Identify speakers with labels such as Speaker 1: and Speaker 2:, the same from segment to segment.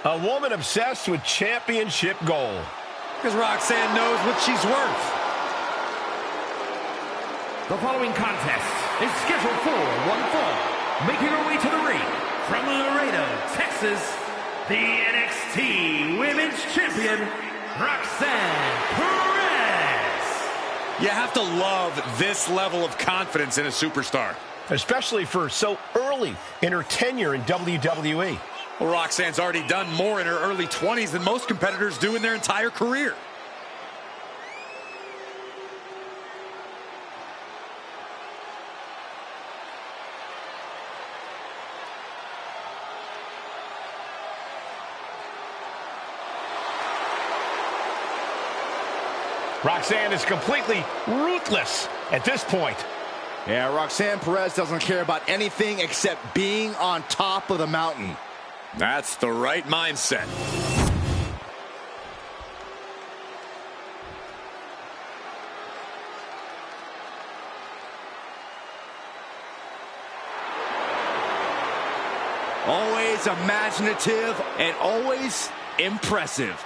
Speaker 1: A woman obsessed with championship gold.
Speaker 2: Because Roxanne knows what she's worth.
Speaker 3: The following contest is scheduled for one fall. Making her way to the ring from Laredo, Texas, the NXT Women's Champion, Roxanne Perez.
Speaker 2: You have to love this level of confidence in a superstar.
Speaker 1: Especially for so early in her tenure in WWE.
Speaker 2: Well, Roxanne's already done more in her early 20s than most competitors do in their entire career.
Speaker 1: Roxanne is completely ruthless at this point.
Speaker 4: Yeah, Roxanne Perez doesn't care about anything except being on top of the mountain.
Speaker 2: That's the right mindset.
Speaker 4: Always imaginative and always impressive.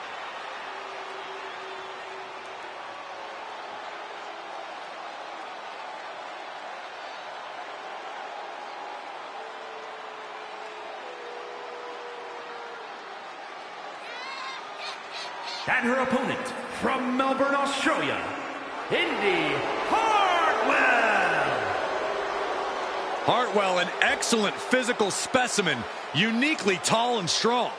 Speaker 3: And her opponent from Melbourne, Australia, Indi Hartwell.
Speaker 2: Hartwell, an excellent physical specimen, uniquely tall and strong.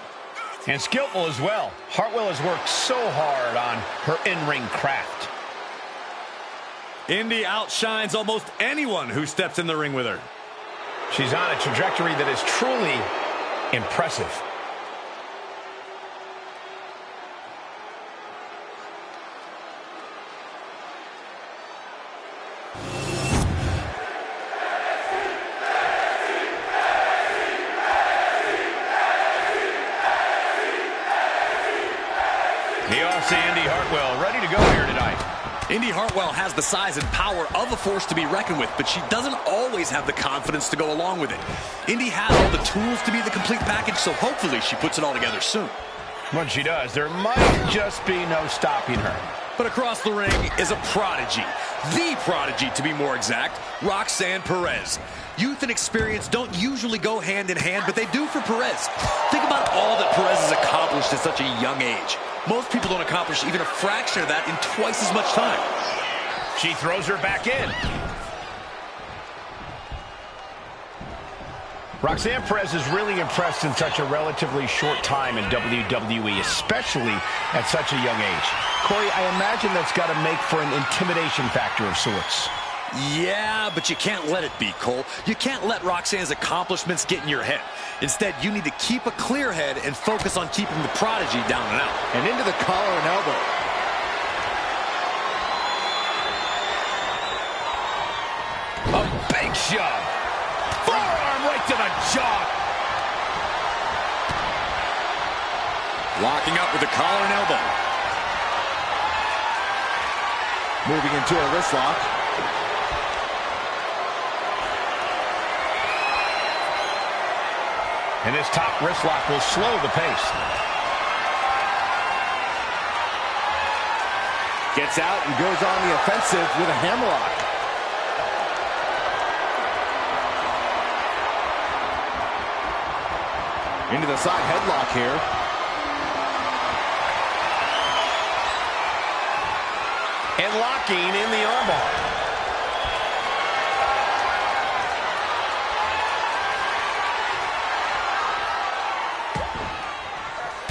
Speaker 1: And skillful as well. Hartwell has worked so hard on her in-ring craft.
Speaker 2: Indi outshines almost anyone who steps in the ring with her.
Speaker 1: She's on a trajectory that is truly impressive. Indi Hartwell ready to go here tonight.
Speaker 2: Indi Hartwell has the size and power of a force to be reckoned with, but she doesn't always have the confidence to go along with it. Indi has all the tools to be the complete package, so hopefully she puts it all together soon.
Speaker 1: When she does, there might just be no stopping her.
Speaker 2: But across the ring is a prodigy. The prodigy, to be more exact, Roxanne Perez. Youth and experience don't usually go hand in hand, but they do for Perez. Think about all that Perez has accomplished at such a young age. Most people don't accomplish even a fraction of that in twice as much time.
Speaker 1: She throws her back in. Roxanne Perez is really impressed in such a relatively short time in WWE, especially at such a young age. Corey, I imagine that's got to make for an intimidation factor of sorts.
Speaker 2: Yeah, but you can't let it be, Cole. You can't let Roxanne's accomplishments get in your head. Instead, you need to keep a clear head and focus on keeping the prodigy down and out.
Speaker 4: And into the collar and elbow.
Speaker 1: A big shove. Forearm right to the jaw.
Speaker 2: Locking up with the collar and elbow.
Speaker 4: Moving into a wrist lock.
Speaker 1: And this top wrist lock will slow the pace.
Speaker 4: Gets out and goes on the offensive with a hammerlock. Into the side headlock here.
Speaker 1: And locking in the armbar.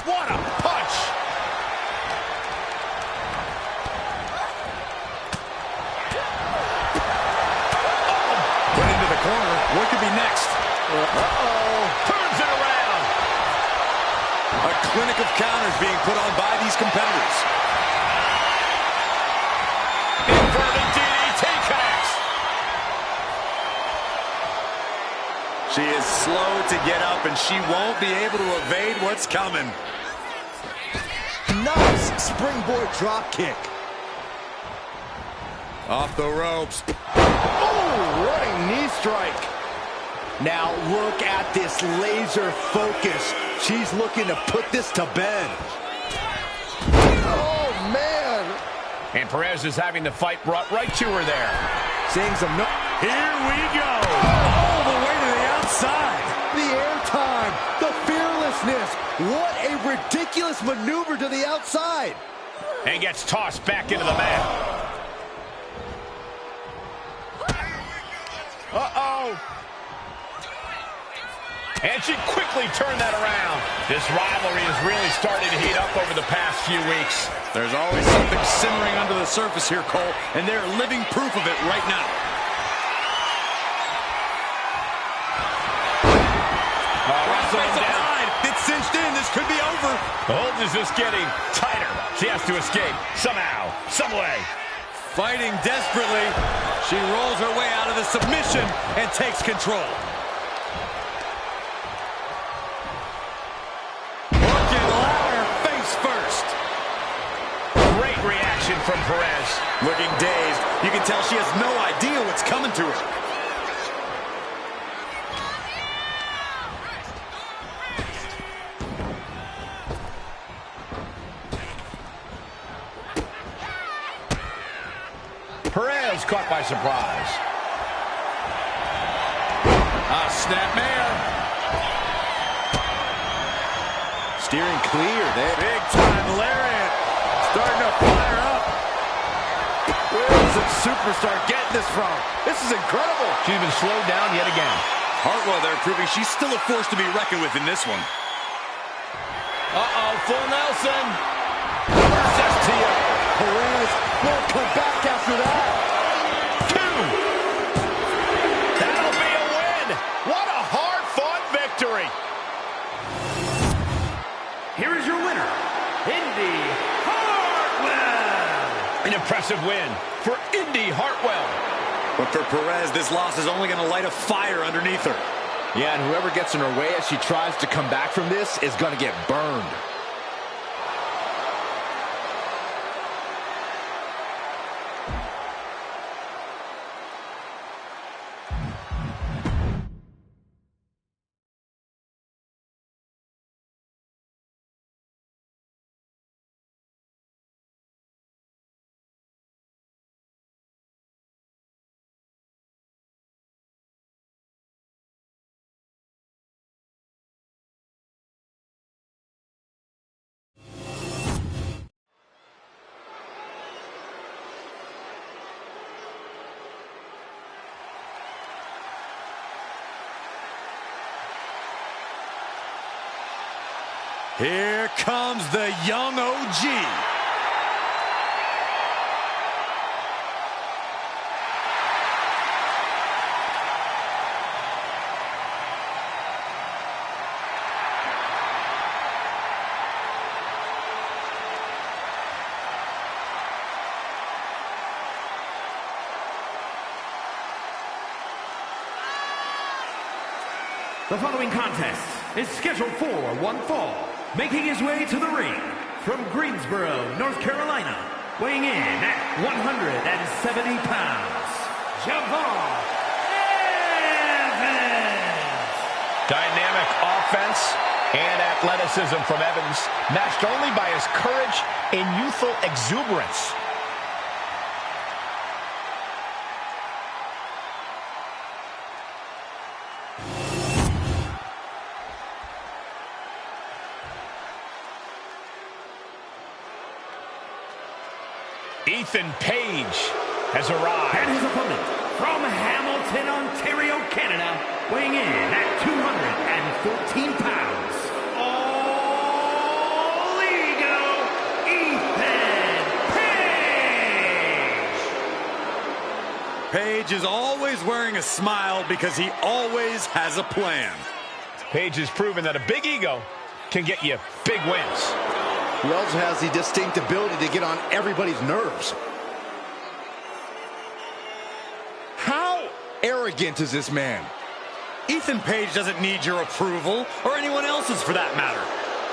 Speaker 1: What a punch!
Speaker 2: Put into the corner. What could be next?
Speaker 1: Uh-oh. Turns it around.
Speaker 2: A clinic of counters being put on by these competitors.
Speaker 1: Inverted DDT connects.
Speaker 2: She is slow to get up, and she won't be able to evade what's coming.
Speaker 4: Nice springboard drop kick.
Speaker 2: Off the ropes.
Speaker 4: Oh, running knee strike. Now look at this laser focus She's looking to put this to bed. Oh, man.
Speaker 1: And Perez is having the fight brought right to her there.
Speaker 4: Seeing some no.
Speaker 2: Here we go. All the way to the outside.
Speaker 4: The airtime, the fearlessness. What a ridiculous maneuver to the outside.
Speaker 1: And gets tossed back into the mat. Uh-oh. And she quickly turned that around. This rivalry has really started to heat up over the past few weeks.
Speaker 2: There's always something simmering under the surface here, Cole, and they're living proof of it right now. It's cinched in. This could be over.
Speaker 1: The hold is just getting tighter. She has to escape somehow, some way.
Speaker 2: Fighting desperately, she rolls her way out of the submission and takes control. Looking louder, face first.
Speaker 1: Great reaction from Perez.
Speaker 2: Looking dazed. You can tell she has no idea what's coming to her.
Speaker 1: Perez caught by surprise.
Speaker 2: Snapmare.
Speaker 4: Steering clear there.
Speaker 2: Big time lariat. Starting to fire up.
Speaker 4: Where is this superstar getting this from? This is incredible.
Speaker 1: She's been slowed down yet again.
Speaker 2: Hartwell there proving she's still a force to be reckoned with in this one.
Speaker 1: Uh-oh, full Nelson. Versus Tio.
Speaker 4: Perez won't come back after that.
Speaker 1: 2. That'll be a win. What a hard-fought victory.
Speaker 3: Here is your winner, Indi Hartwell.
Speaker 1: An impressive win for Indi Hartwell.
Speaker 2: But for Perez, this loss is only going to light a fire underneath her.
Speaker 4: Yeah, and whoever gets in her way as she tries to come back from this is going to get burned.
Speaker 2: Here comes the young OG.
Speaker 3: The following contest is scheduled for one fall. Making his way to the ring from Greensboro, North Carolina, weighing in at 170 pounds, Javon Evans.
Speaker 1: Dynamic offense and athleticism from Evans, matched only by his courage and youthful exuberance. Ethan Page has arrived.
Speaker 3: And his opponent from Hamilton, Ontario, Canada, weighing in at 214 pounds, All Ego, Ethan Page.
Speaker 2: Page is always wearing a smile because he always has a plan.
Speaker 1: Page has proven that a big ego can get you big wins.
Speaker 4: He also has the distinct ability to get on everybody's nerves. How arrogant is this man?
Speaker 2: Ethan Page doesn't need your approval, or anyone else's for that matter.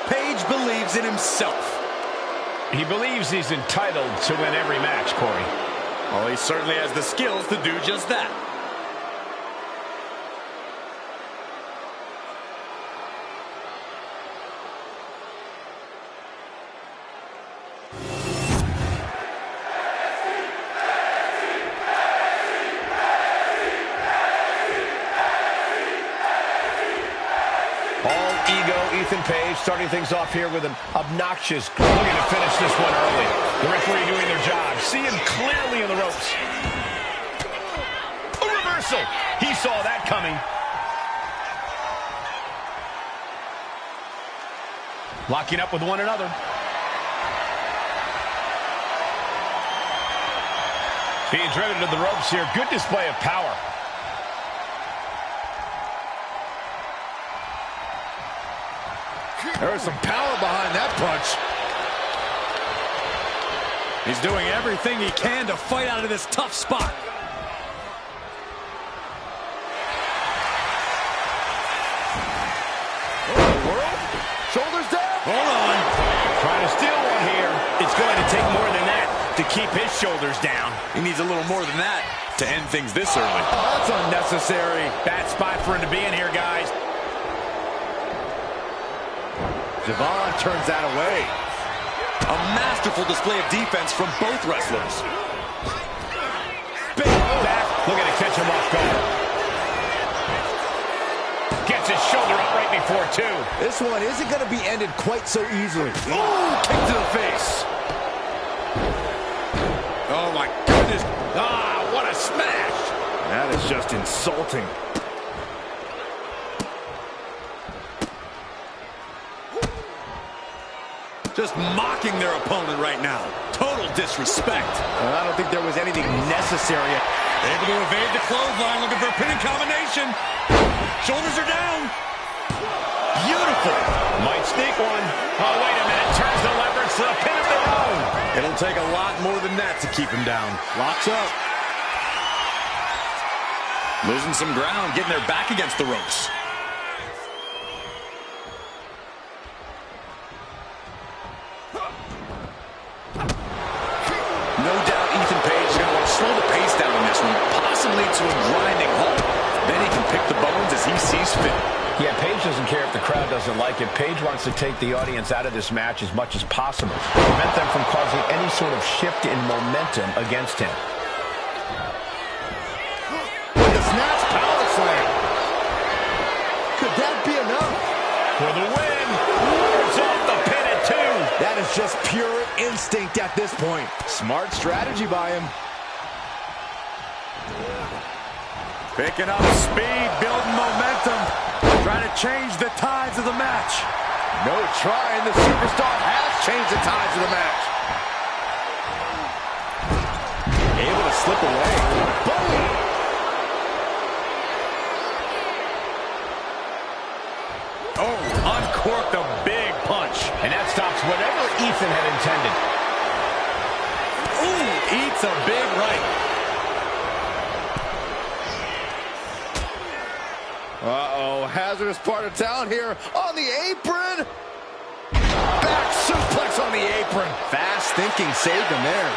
Speaker 2: Page believes in himself.
Speaker 1: He believes he's entitled to win every match, Corey.
Speaker 2: Well, he certainly has the skills to do just that.
Speaker 1: Page starting things off here with an obnoxious looking to finish this one early. The referee doing their job. See him clearly in the ropes. A reversal. He saw that coming. Locking up with one another. Being driven to the ropes here. Good display of power.
Speaker 2: There's some power behind that punch. He's doing everything he can to fight out of this tough spot.
Speaker 4: Shoulders down.
Speaker 2: Hold on.
Speaker 1: Trying to steal one here. It's going to take more than that to keep his shoulders down.
Speaker 2: He needs a little more than that to end things this early.
Speaker 4: Oh, that's unnecessary.
Speaker 1: Bad spot for him to be in here, guys.
Speaker 4: Javon turns that away.
Speaker 2: A masterful display of defense from both wrestlers.
Speaker 1: Big back. Looking to catch him off guard. Gets his shoulder up right before two.
Speaker 4: This one isn't going to be ended quite so easily.
Speaker 2: Ooh, kick to the face. Oh, my goodness.
Speaker 1: Ah, what a smash.
Speaker 4: That is just insulting.
Speaker 2: Just mocking their opponent right now. Total disrespect.
Speaker 4: I don't think there was anything necessary.
Speaker 2: Able to evade the clothesline, looking for a pinning combination. Shoulders are down. Beautiful.
Speaker 1: Might sneak one. Oh, wait a minute. Turns the leverage to the pin of their own.
Speaker 2: It'll take a lot more than that to keep him down.
Speaker 4: Locks up.
Speaker 2: Losing some ground, getting their back against the ropes. No doubt Ethan Page is going to want to slow the pace down in this one, possibly to a grinding halt. Then he can pick the bones as he sees fit.
Speaker 1: Yeah, Page doesn't care if the crowd doesn't like it. Page wants to take the audience out of this match as much as possible, prevent them from causing any sort of shift in momentum against him.
Speaker 4: With a snatch power slam. Could that be enough?
Speaker 1: For the win. Wars off the pin at two.
Speaker 4: That is just pure instinct at this point. Smart strategy by him.
Speaker 2: Picking up speed, building momentum, trying to change the tides of the match.
Speaker 4: No trying. The superstar has changed the tides of the match. Able to slip away. Boom!
Speaker 2: Oh, uncorked a big punch.
Speaker 1: And that stops whatever Ethan had intended.
Speaker 2: Ooh, eats a big right.
Speaker 4: Uh-oh, hazardous part of town here on the apron. Back suplex on the apron. Fast thinking saved him there.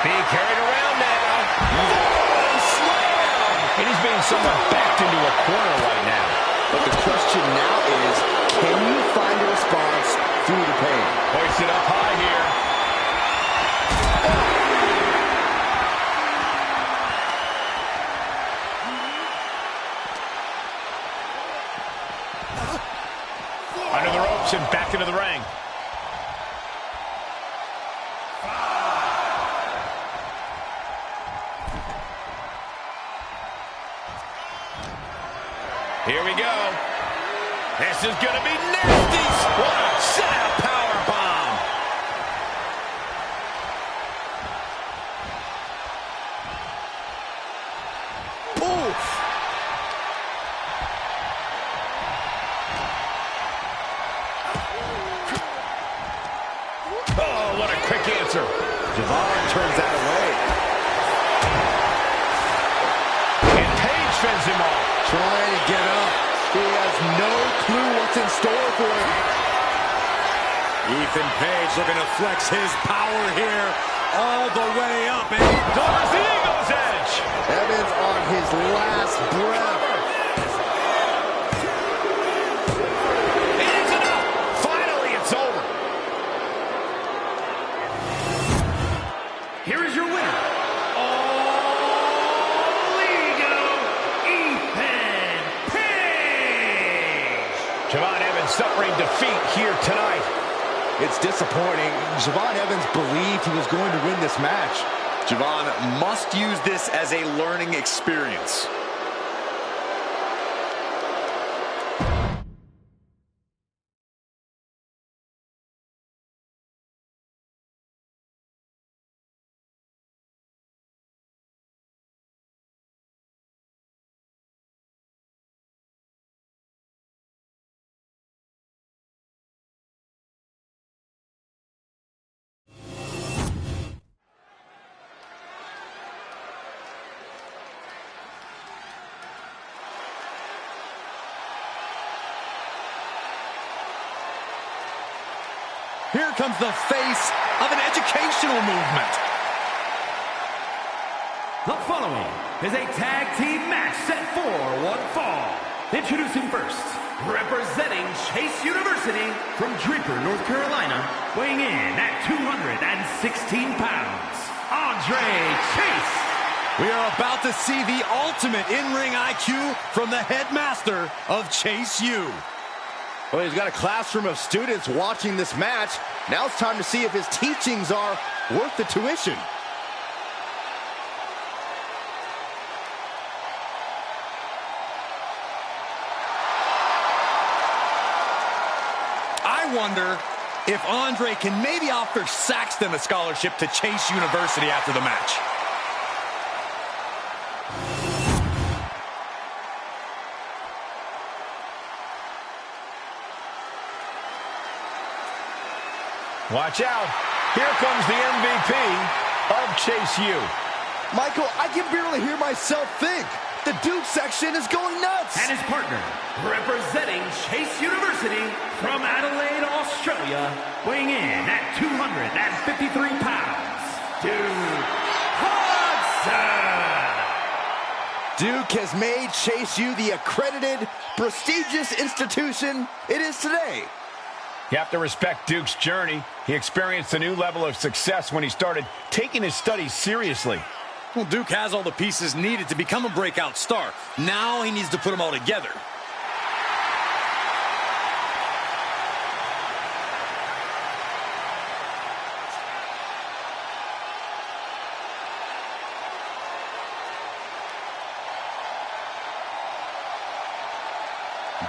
Speaker 1: Being carried around now. Oh, slam! And he's being somewhat backed into a corner right now.
Speaker 4: But the question now is, can you find a response through the pain?
Speaker 1: Hoisted up high here. Under the ropes and back into the ring. Here we go. This is going to be nasty. What a set-up powerbomb.
Speaker 4: Oof.
Speaker 1: Oh, what a quick answer.
Speaker 4: Javon turns that away.
Speaker 1: And Page fends him off.
Speaker 4: Trying to get up. He has no clue what's in store for him.
Speaker 2: Ethan Page looking to flex his power here all the way up. And he
Speaker 1: Does the Eagle's Edge.
Speaker 4: Evans on his last breath.
Speaker 1: It is enough. Finally, it's over.
Speaker 3: Here is your winner, All Ego, Ethan Page.
Speaker 1: Javon Evans suffering tonight.
Speaker 4: It's disappointing. Javon Evans believed he was going to win this match.
Speaker 2: Javon must use this as a learning experience. Here comes the face of an educational movement.
Speaker 3: The following is a tag team match set for one fall. Introducing first, representing Chase University from Draper, North Carolina, weighing in at 216 pounds, Andre Chase.
Speaker 2: We are about to see the ultimate in-ring IQ from the headmaster of Chase U.
Speaker 4: Well, he's got a classroom of students watching this match. Now it's time to see if his teachings are worth the tuition.
Speaker 2: I wonder if Andre can maybe offer Saxton a scholarship to Chase University after the match.
Speaker 1: Watch out. Here comes the MVP of Chase U.
Speaker 4: Michael, I can barely hear myself think. The Duke section is going nuts.
Speaker 3: And his partner, representing Chase University from Adelaide, Australia, weighing in at 253 pounds, Duke Hudson.
Speaker 4: Duke has made Chase U the accredited, prestigious institution it is today.
Speaker 1: You have to respect Duke's journey. He experienced a new level of success when he started taking his studies seriously.
Speaker 2: Well, Duke has all the pieces needed to become a breakout star. Now he needs to put them all together.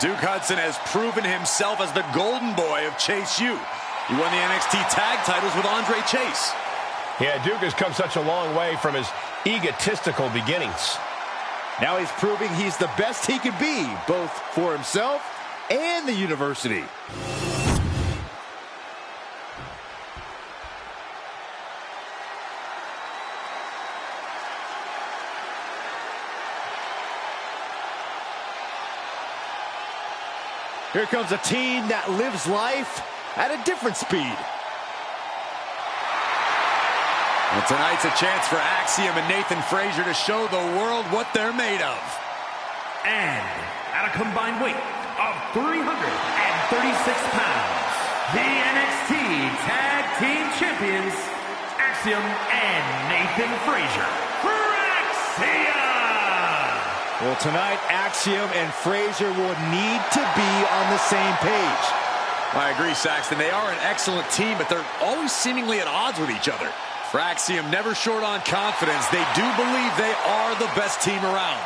Speaker 2: Duke Hudson has proven himself as the golden boy of Chase U. He won the NXT tag titles with Andre Chase.
Speaker 1: Yeah, Duke has come such a long way from his egotistical beginnings.
Speaker 4: Now he's proving he's the best he could be, both for himself and the university. Here comes a team that lives life at a different speed.
Speaker 2: Well, tonight's a chance for Axiom and Nathan Frazier to show the world what they're made of.
Speaker 3: And at a combined weight of 336 pounds, the NXT Tag Team Champions, Axiom and Nathan Frazier. Fraxiom!
Speaker 4: Well, tonight, Axiom and Frazier will need to be on the same page.
Speaker 2: I agree, Saxton. They are an excellent team, but they're always seemingly at odds with each other. Fraxiom never short on confidence. They do believe they are the best team around.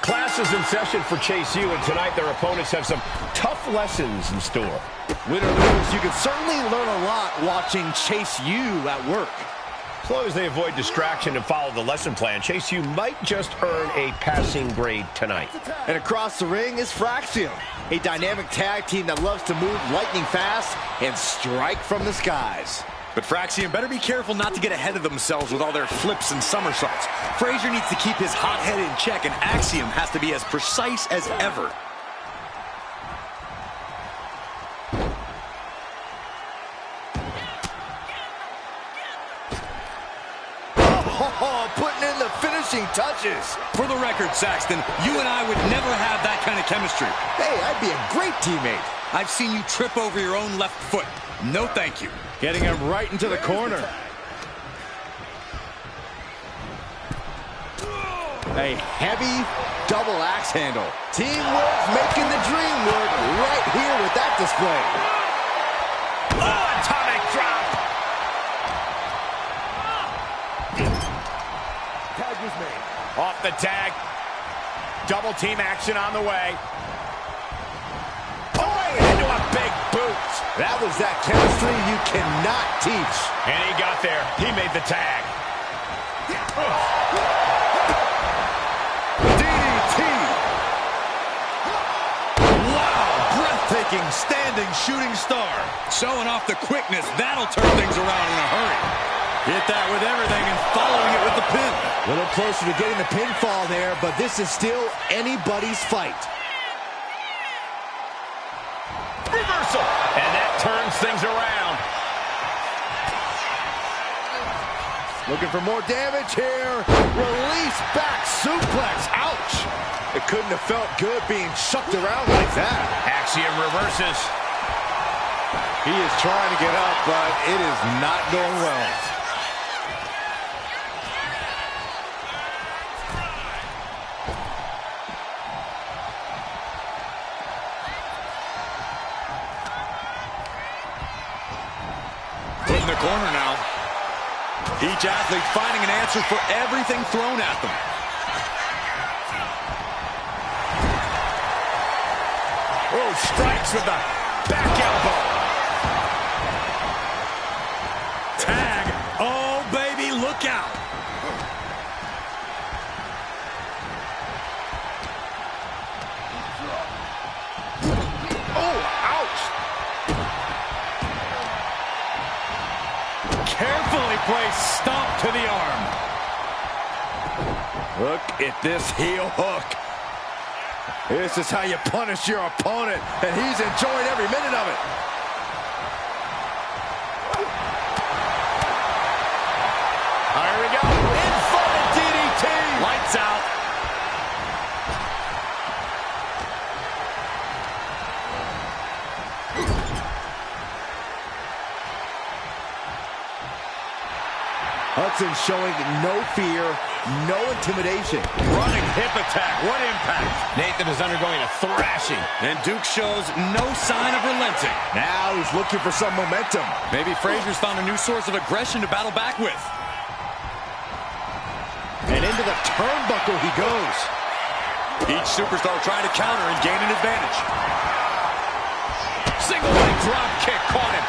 Speaker 1: Class is in session for Chase U, and tonight their opponents have some tough lessons in store.
Speaker 4: Win or lose, you can certainly learn a lot watching Chase U at work.
Speaker 1: As long as they avoid distraction and follow the lesson plan, Chase U might just earn a passing grade tonight.
Speaker 4: And across the ring is Fraxiom, a dynamic tag team that loves to move lightning fast and strike from the skies.
Speaker 2: But Fraxiom better be careful not to get ahead of themselves with all their flips and somersaults. Frazier needs to keep his hot head in check, and Axiom has to be as precise as ever.
Speaker 4: Putting in the finish finishing touches.
Speaker 2: For the record, Saxton, you and I would never have that kind of chemistry.
Speaker 4: Hey, I'd be a great teammate.
Speaker 2: I've seen you trip over your own left foot. No thank you.
Speaker 4: Getting him right into the corner. A heavy double axe handle. Teamwork making the dream work right here with that display.
Speaker 1: Oh, atomic drop.
Speaker 4: Tag was made.
Speaker 1: Off the tag. Double team action on the way. Oh, into a big boot.
Speaker 4: That was that chemistry you cannot teach.
Speaker 1: And he got there. He made the tag.
Speaker 4: DDT. Wow, breathtaking standing shooting star.
Speaker 2: Showing off the quickness, that'll turn things around in a hurry. Hit that with everything and following it with the pin.
Speaker 4: A little closer to getting the pinfall there, but this is still anybody's fight.
Speaker 1: Reversal. And that turns things around.
Speaker 4: Looking for more damage here. Release back suplex. Ouch. It couldn't have felt good being shucked around like that.
Speaker 1: Axiom reverses.
Speaker 4: He is trying to get up, but it is not going well.
Speaker 2: Put in the corner now. Each athlete finding an answer for everything thrown at them.
Speaker 1: Oh, strikes with the back elbow.
Speaker 2: Tag. Oh, baby, look out.
Speaker 1: Oh, ouch.
Speaker 2: Carefully placed stomp to the arm.
Speaker 4: Look at this heel hook. This is how you punish your opponent, and he's enjoying every minute of it.
Speaker 1: Here we go. Inverted DDT.
Speaker 2: Lights out.
Speaker 4: Hudson showing no fear, no intimidation.
Speaker 2: Running hip attack. What impact.
Speaker 1: Nathan is undergoing a thrashing.
Speaker 2: And Duke shows no sign of relenting.
Speaker 4: Now he's looking for some momentum.
Speaker 2: Maybe Frazier's found a new source of aggression to battle back with.
Speaker 4: And into the turnbuckle he goes.
Speaker 2: Each superstar trying to counter and gain an advantage. Single leg drop kick caught him.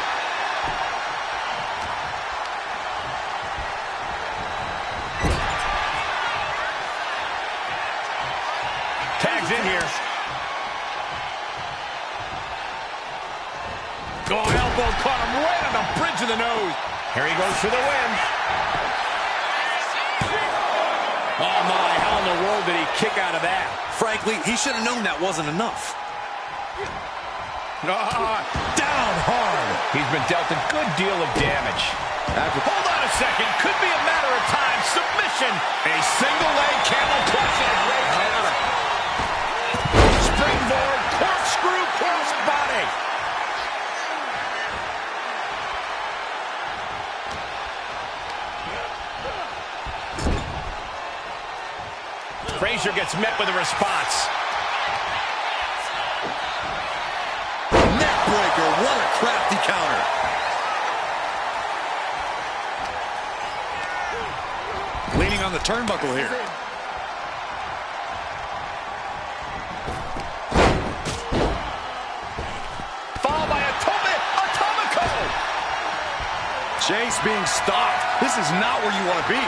Speaker 1: Tags in here. Oh, elbow caught him right on the bridge of the nose. Here he goes for the win. Oh my, how in the world did he kick out of that?
Speaker 2: Frankly, he should have known that wasn't enough.
Speaker 1: Down hard. He's been dealt a good deal of damage. Hold on a second. Could be a matter of time. Submission. A single leg camel clutch and a great counter. Springboard corkscrew cross body. Frazier gets met with a response.
Speaker 2: Neckbreaker, what a crafty counter. Leaning on the turnbuckle here.
Speaker 1: Followed by Atomico.
Speaker 2: Chase being stopped. This is not where you want to be.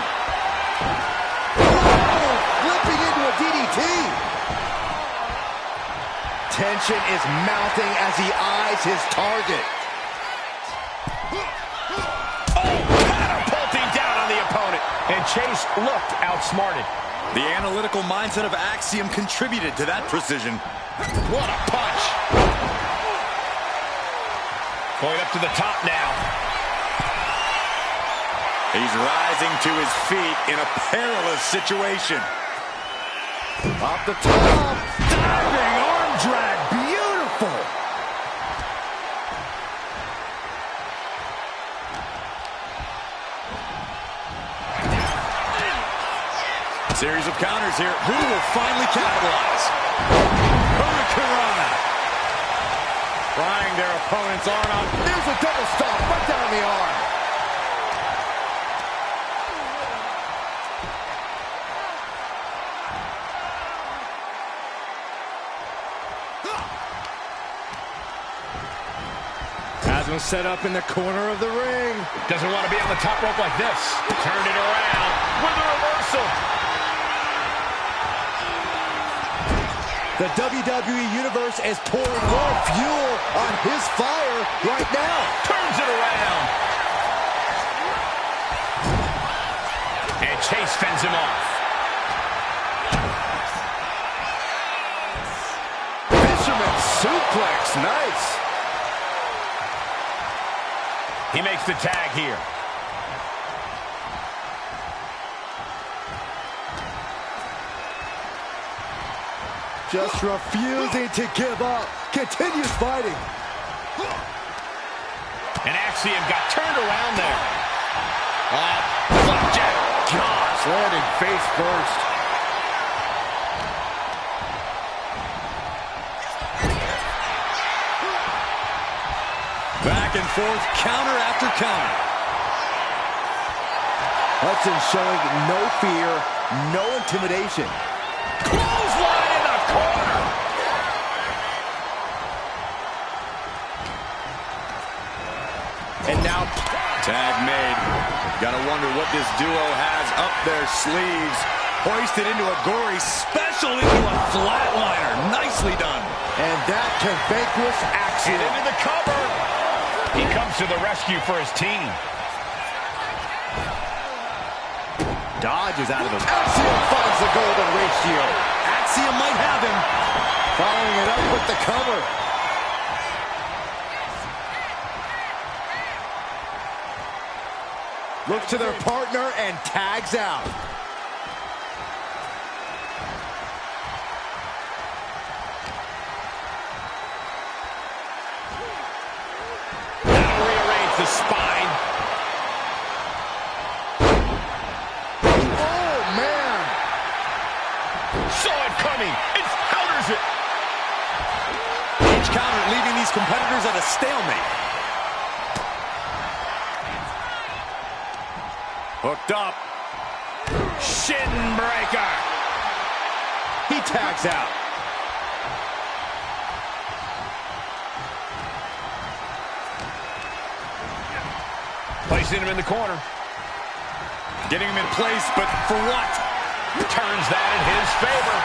Speaker 4: Flipping into a DDT. Tension is mounting as he eyes his target.
Speaker 1: Catapulting down on the opponent. And Chase looked outsmarted.
Speaker 2: The analytical mindset of Axiom contributed to that precision.
Speaker 1: What a punch. Going up to the top now.
Speaker 2: He's rising to his feet in a perilous situation.
Speaker 4: Off the top. Diving arm drag. Beautiful.
Speaker 2: Series of counters here. Who will finally capitalize? Hurricanrana.
Speaker 4: Prying their opponent's arm out. There's a double stomp right down the arm. Has him set up in the corner of the ring.
Speaker 1: Doesn't want to be on the top rope like this. Turned it around with a reversal.
Speaker 4: The WWE Universe is pouring more fuel on his fire right now.
Speaker 1: Turns it around. And Chase fends him off.
Speaker 4: Fisherman suplex. Nice.
Speaker 1: He makes the tag here.
Speaker 4: Just refusing to give up. Continues fighting.
Speaker 1: And Axiom got turned around there. Flapjack.
Speaker 4: Gosh, landing face first.
Speaker 2: Back and forth, counter after counter.
Speaker 4: Hudson showing no fear, no intimidation.
Speaker 1: Clothesline in the corner.
Speaker 4: And now
Speaker 2: Tag made. Gotta wonder what this duo has up their sleeves. Hoisted into a gory special into a flatliner. Nicely done.
Speaker 4: And that can vanquish Axiom.
Speaker 1: And into the cover. He comes to the rescue for his team.
Speaker 4: Dodges out of him. Axiom finds the golden ratio.
Speaker 2: Axiom might have him.
Speaker 4: Following it up with the cover. Looks to their partner and tags out.
Speaker 1: That'll rearrange the spine.
Speaker 4: Oh, man.
Speaker 1: Saw it coming. It counters it.
Speaker 2: Each counter leaving these competitors at a stalemate. Hooked up.
Speaker 1: Shin breaker.
Speaker 4: He tags out.
Speaker 1: Placing him in the corner.
Speaker 2: Getting him in place, but for what?
Speaker 1: Turns that in his favor.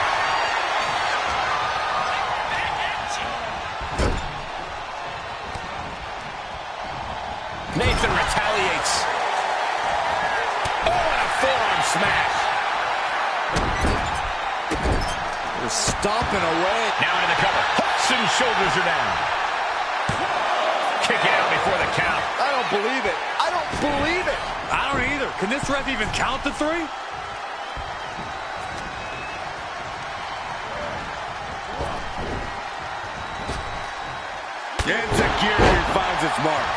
Speaker 1: Nathan retaliates. Oh, and a forearm smash.
Speaker 4: Just stomping away.
Speaker 1: Now into the cover. Hooks and shoulders are down. Kick out before the count.
Speaker 4: I don't believe it. I don't believe it.
Speaker 2: I don't either. Can this ref even count to three?
Speaker 4: Insecurity finds its mark.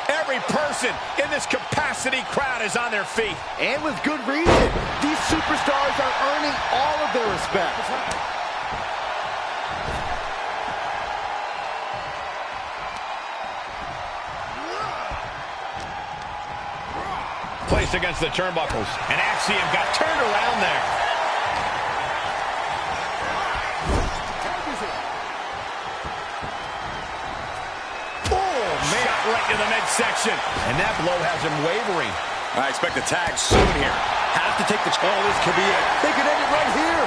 Speaker 1: Every person in this capacity crowd is on their feet.
Speaker 4: And with good reason. These superstars are earning all of their respect.
Speaker 1: Placed against the turnbuckles. And Axiom got turned around there. Oh, man. Shot right to the midsection. And that blow has him wavering.
Speaker 2: I expect a tag soon here.
Speaker 4: Have to take the... Oh, this could be it. They could end it right here.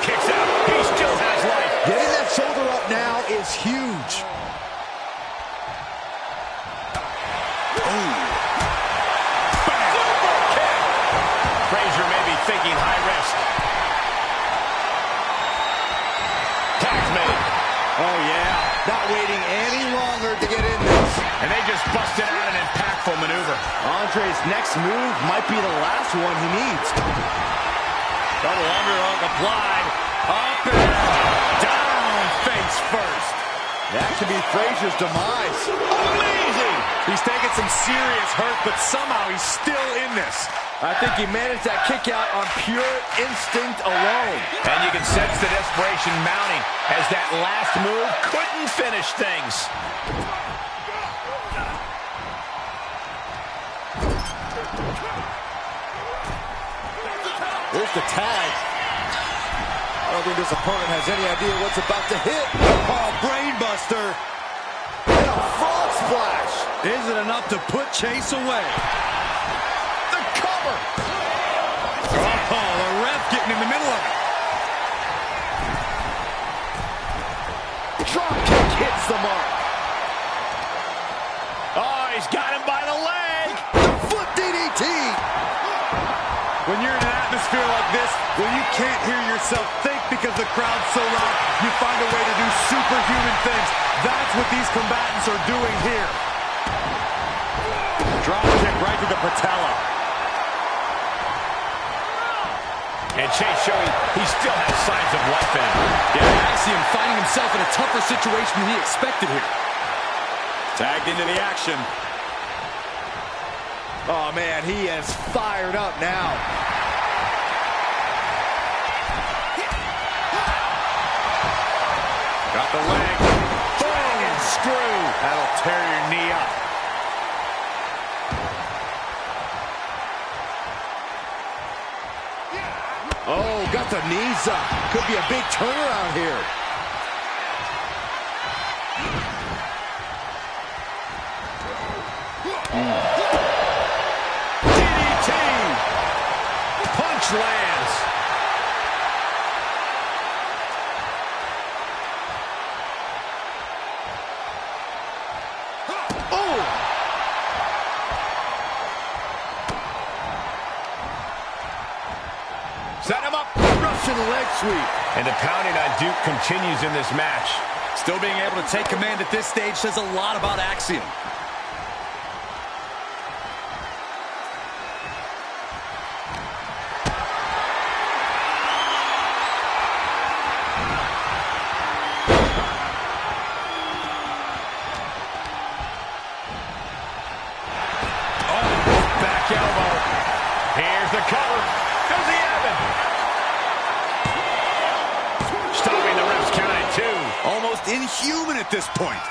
Speaker 1: Kicks out. He still has life.
Speaker 4: Getting that shoulder up now is huge.
Speaker 1: Thinking high risk. Tag's made.
Speaker 4: Oh, yeah. Not waiting any longer to get in this.
Speaker 1: And just busted out an impactful maneuver.
Speaker 4: Andre's next move might be the last one he needs.
Speaker 2: Double underhook applied. Up and down face first.
Speaker 4: That could be Frazier's demise.
Speaker 2: Amazing! He's taking some serious hurt, but somehow he's still in this.
Speaker 4: I think he managed that kick out on pure instinct alone.
Speaker 1: And you can sense the desperation mounting as that last move couldn't finish things.
Speaker 4: There's the tag. I don't think this opponent has any idea what's about to hit.
Speaker 2: Oh, brainbuster.
Speaker 4: And a frog splash.
Speaker 2: Isn't enough to put Chase away.
Speaker 4: The cover.
Speaker 2: Oh, the ref getting in the middle of it.
Speaker 4: Drop kick hits the mark.
Speaker 1: Oh, he's got him by the leg.
Speaker 4: The foot DDT.
Speaker 2: When you're in an atmosphere like this, where you can't hear yourself think because the crowd's so loud, you find a way to do superhuman things. That's what these combatants are doing here. Drop kick right to the patella.
Speaker 1: And Chase showing he still has signs of life in him.
Speaker 2: Yeah, Axiom finding himself in a tougher situation than he expected here. Tagged into the action.
Speaker 4: Oh, man, he is fired up now.
Speaker 2: Got the leg. Bang and screw. That'll tear your knee up.
Speaker 4: Oh, got the knees up. Could be a big turnaround here.
Speaker 1: DDT. Punch lands.
Speaker 4: Oh!
Speaker 1: Set him up.
Speaker 4: Russian leg sweep.
Speaker 1: And the pounding on Duke continues in this match.
Speaker 2: Still being able to take command at this stage says a lot about Axiom.
Speaker 1: Back elbow. Here's the cover. Does he have it? Stopping the ref's count at 2.
Speaker 2: Almost inhuman at this point.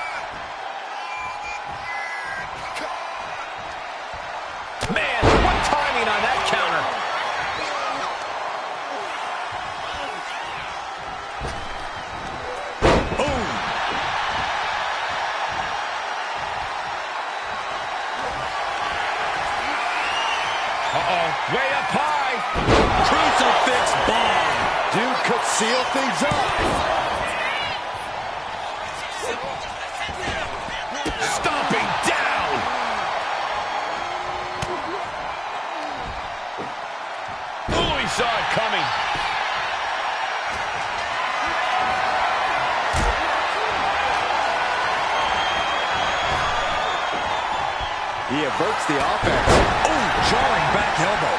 Speaker 1: Man, what timing on that counter.
Speaker 2: Boom.
Speaker 1: Uh-oh. Way up high.
Speaker 2: Crucifix bomb.
Speaker 4: Duke could seal things up.
Speaker 1: Stomping down. Oh, he saw it coming.
Speaker 4: He averts the offense.
Speaker 2: Oh, jarring back elbow.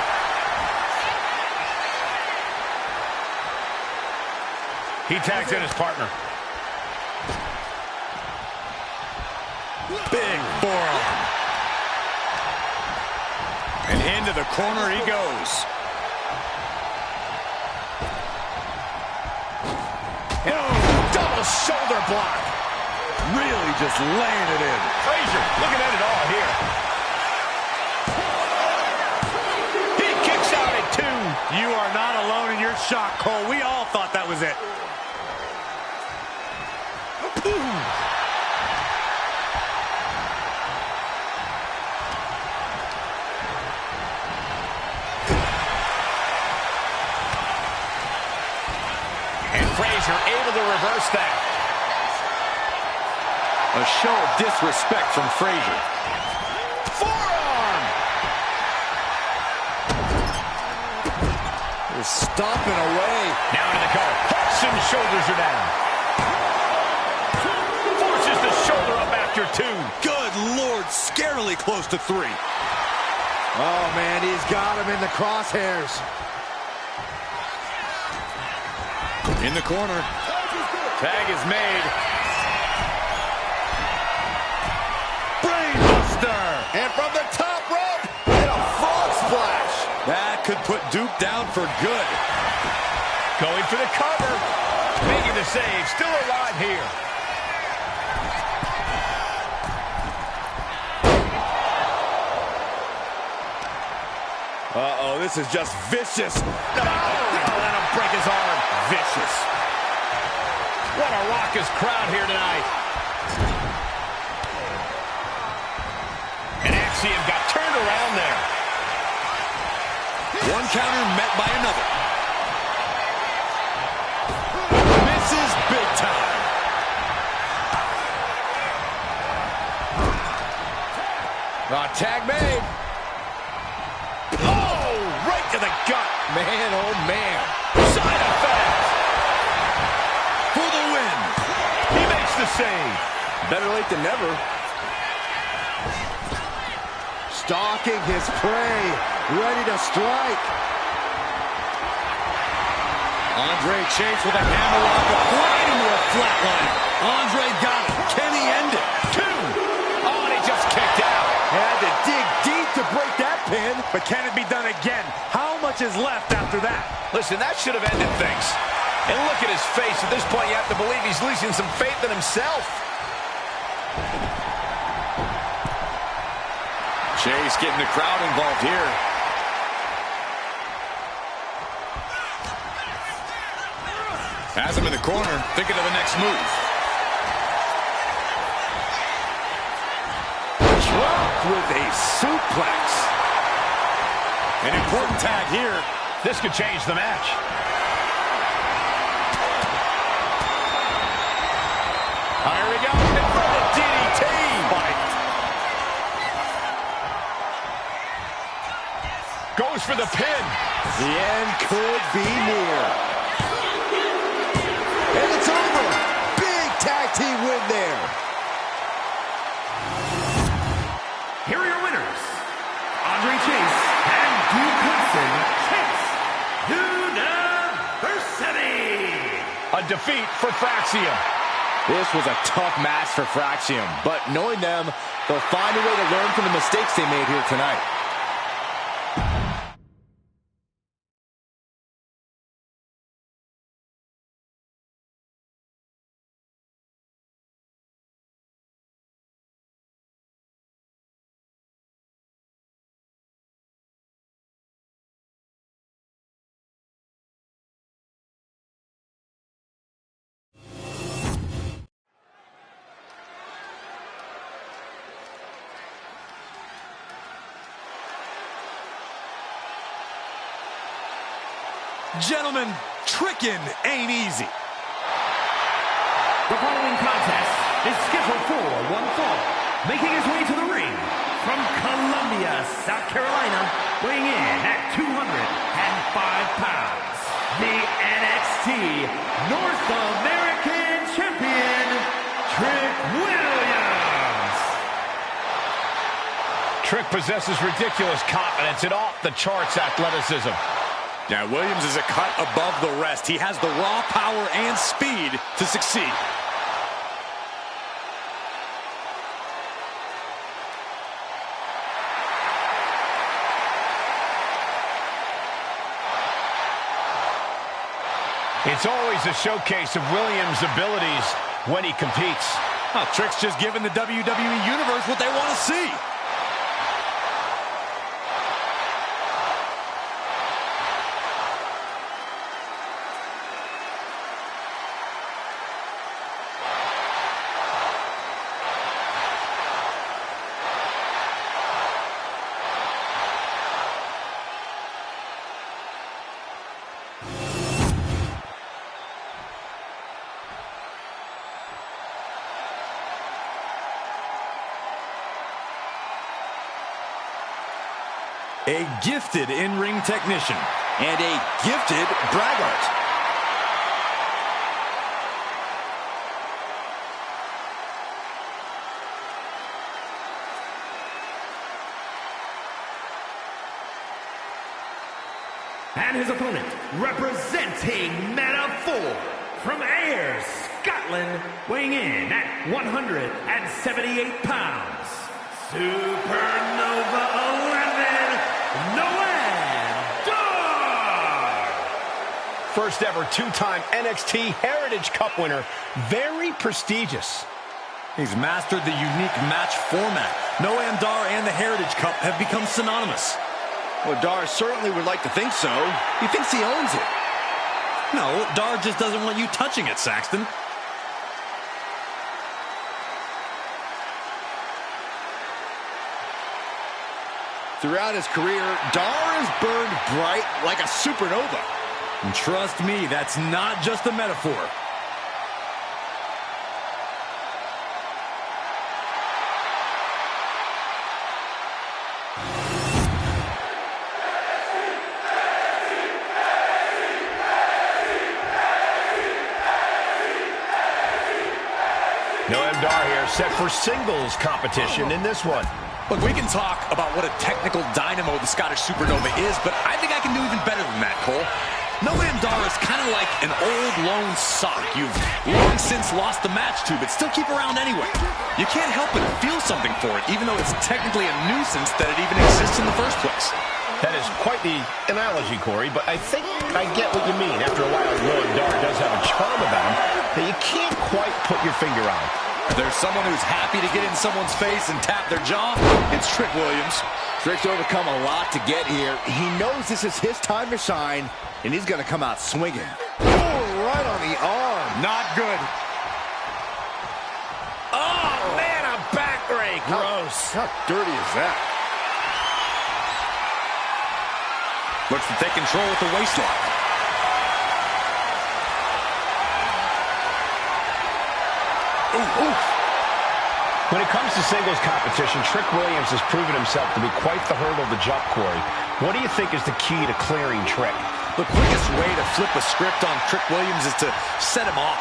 Speaker 1: He tags in his partner.
Speaker 2: Big forearm. And into the corner he goes.
Speaker 1: Double shoulder block.
Speaker 2: Really just laying it in.
Speaker 1: Frazier looking at it all here. He kicks out at 2.
Speaker 2: You are not alone in your shock, Cole. We all thought that was it.
Speaker 1: And Frazier able to reverse that.
Speaker 2: A show of disrespect from Frazier.
Speaker 1: Forearm.
Speaker 4: They're stomping away.
Speaker 1: Now into the cover. Hooks and shoulders are down. Forces the shoulder up after 2.
Speaker 2: Good Lord, Barely close to 3.
Speaker 4: Oh, man, he's got him in the crosshairs.
Speaker 2: In the corner.
Speaker 4: Tag is made. Brainbuster! And from the top rope, and a frog splash.
Speaker 2: That could put Duke down for good.
Speaker 1: Going for the cover. Making the save. Still alive here.
Speaker 4: Uh-oh, this is just vicious.
Speaker 1: Oh, let him break his arm. Vicious. What a raucous crowd here tonight. And Axiom got turned around there.
Speaker 2: One counter met by another.
Speaker 4: Misses big time. Tag made. Oh, right to the gut. Man, oh, man.
Speaker 1: Side effect.
Speaker 2: For the win.
Speaker 1: He makes the save.
Speaker 4: Better late than never. Stalking his prey. Ready to strike.
Speaker 2: Andre Chase with a hammerlock applied into a flatline. Andre got it. Can he end it?
Speaker 1: 2. Oh, and he just kicked out.
Speaker 4: Had to dig deep to break that pin. But can it be done again? How much is left after that?
Speaker 1: Listen, that should have ended things. And look at his face. At this point, you have to believe he's losing some faith in himself.
Speaker 2: Chase getting the crowd involved here. Has him in the corner, thinking of the next move.
Speaker 4: Dropped with a suplex.
Speaker 2: An important tag here.
Speaker 1: This could change the match. Here we go. And for the DDT. Fight. Goes for the pin.
Speaker 4: The end could be near. And it's over. Big tag team win there.
Speaker 3: Here are your winners, Andre Chase and Duke Hudson. Chase University.
Speaker 1: A defeat for Fraxiom.
Speaker 4: This was a tough match for Fraxiom, but knowing them, they'll find a way to learn from the mistakes they made here tonight.
Speaker 2: Gentlemen, tricking ain't easy.
Speaker 3: The following contest is scheduled for one fall. Making his way to the ring from Columbia, South Carolina, weighing in at 205 pounds, the NXT North American Champion, Trick Williams.
Speaker 1: Trick possesses ridiculous confidence and off-the-charts athleticism.
Speaker 2: Now, Williams is a cut above the rest. He has the raw power and speed to succeed.
Speaker 1: It's always a showcase of Williams' abilities when he competes.
Speaker 2: Oh, Trick's just giving the WWE Universe what they want to see. A gifted in-ring technician
Speaker 4: And a gifted braggart.
Speaker 3: And his opponent, representing Meta-4 from Ayr, Scotland, weighing in at 178 pounds, Supernova 11, Noam Dar!
Speaker 1: First ever two-time NXT Heritage Cup winner. Very prestigious.
Speaker 2: He's mastered the unique match format. Noam Dar and the Heritage Cup have become synonymous.
Speaker 4: Well, Dar certainly would like to think so. He thinks he owns it.
Speaker 2: No, Dar just doesn't want you touching it, Saxton.
Speaker 4: Throughout his career, Dar has burned bright like a supernova.
Speaker 2: And trust me, that's not just a metaphor.
Speaker 1: Noam Dar here, set for singles competition in this one.
Speaker 2: Look, we can talk about what a technical dynamo the Scottish Supernova is, but I think I can do even better than that, Cole. Noam Dar is kind of like an old lone sock you've long since lost the match to, but still keep around anyway. You can't help but feel something for it, even though it's technically a nuisance that it even exists in the first place.
Speaker 1: That is quite the analogy, Corey, but I think I get what you mean. After a while, Noam Dar does have a charm about him that you can't quite put your finger on.
Speaker 2: If there's someone who's happy to get in someone's face and tap their jaw, it's Trick Williams.
Speaker 4: Trick's overcome a lot to get here. He knows this is his time to shine, and he's going to come out swinging. Oh, right on the arm.
Speaker 2: Not good.
Speaker 1: Oh, man, a backbreak. Gross.
Speaker 4: How dirty is that?
Speaker 2: Looks to take control with the waistlock.
Speaker 1: Ooh, ooh. When it comes to singles competition, Trick Williams has proven himself to be quite the hurdle to jump, Corey. What do you think is the key to clearing Trick?
Speaker 2: The quickest way to flip a script on Trick Williams is to set him off.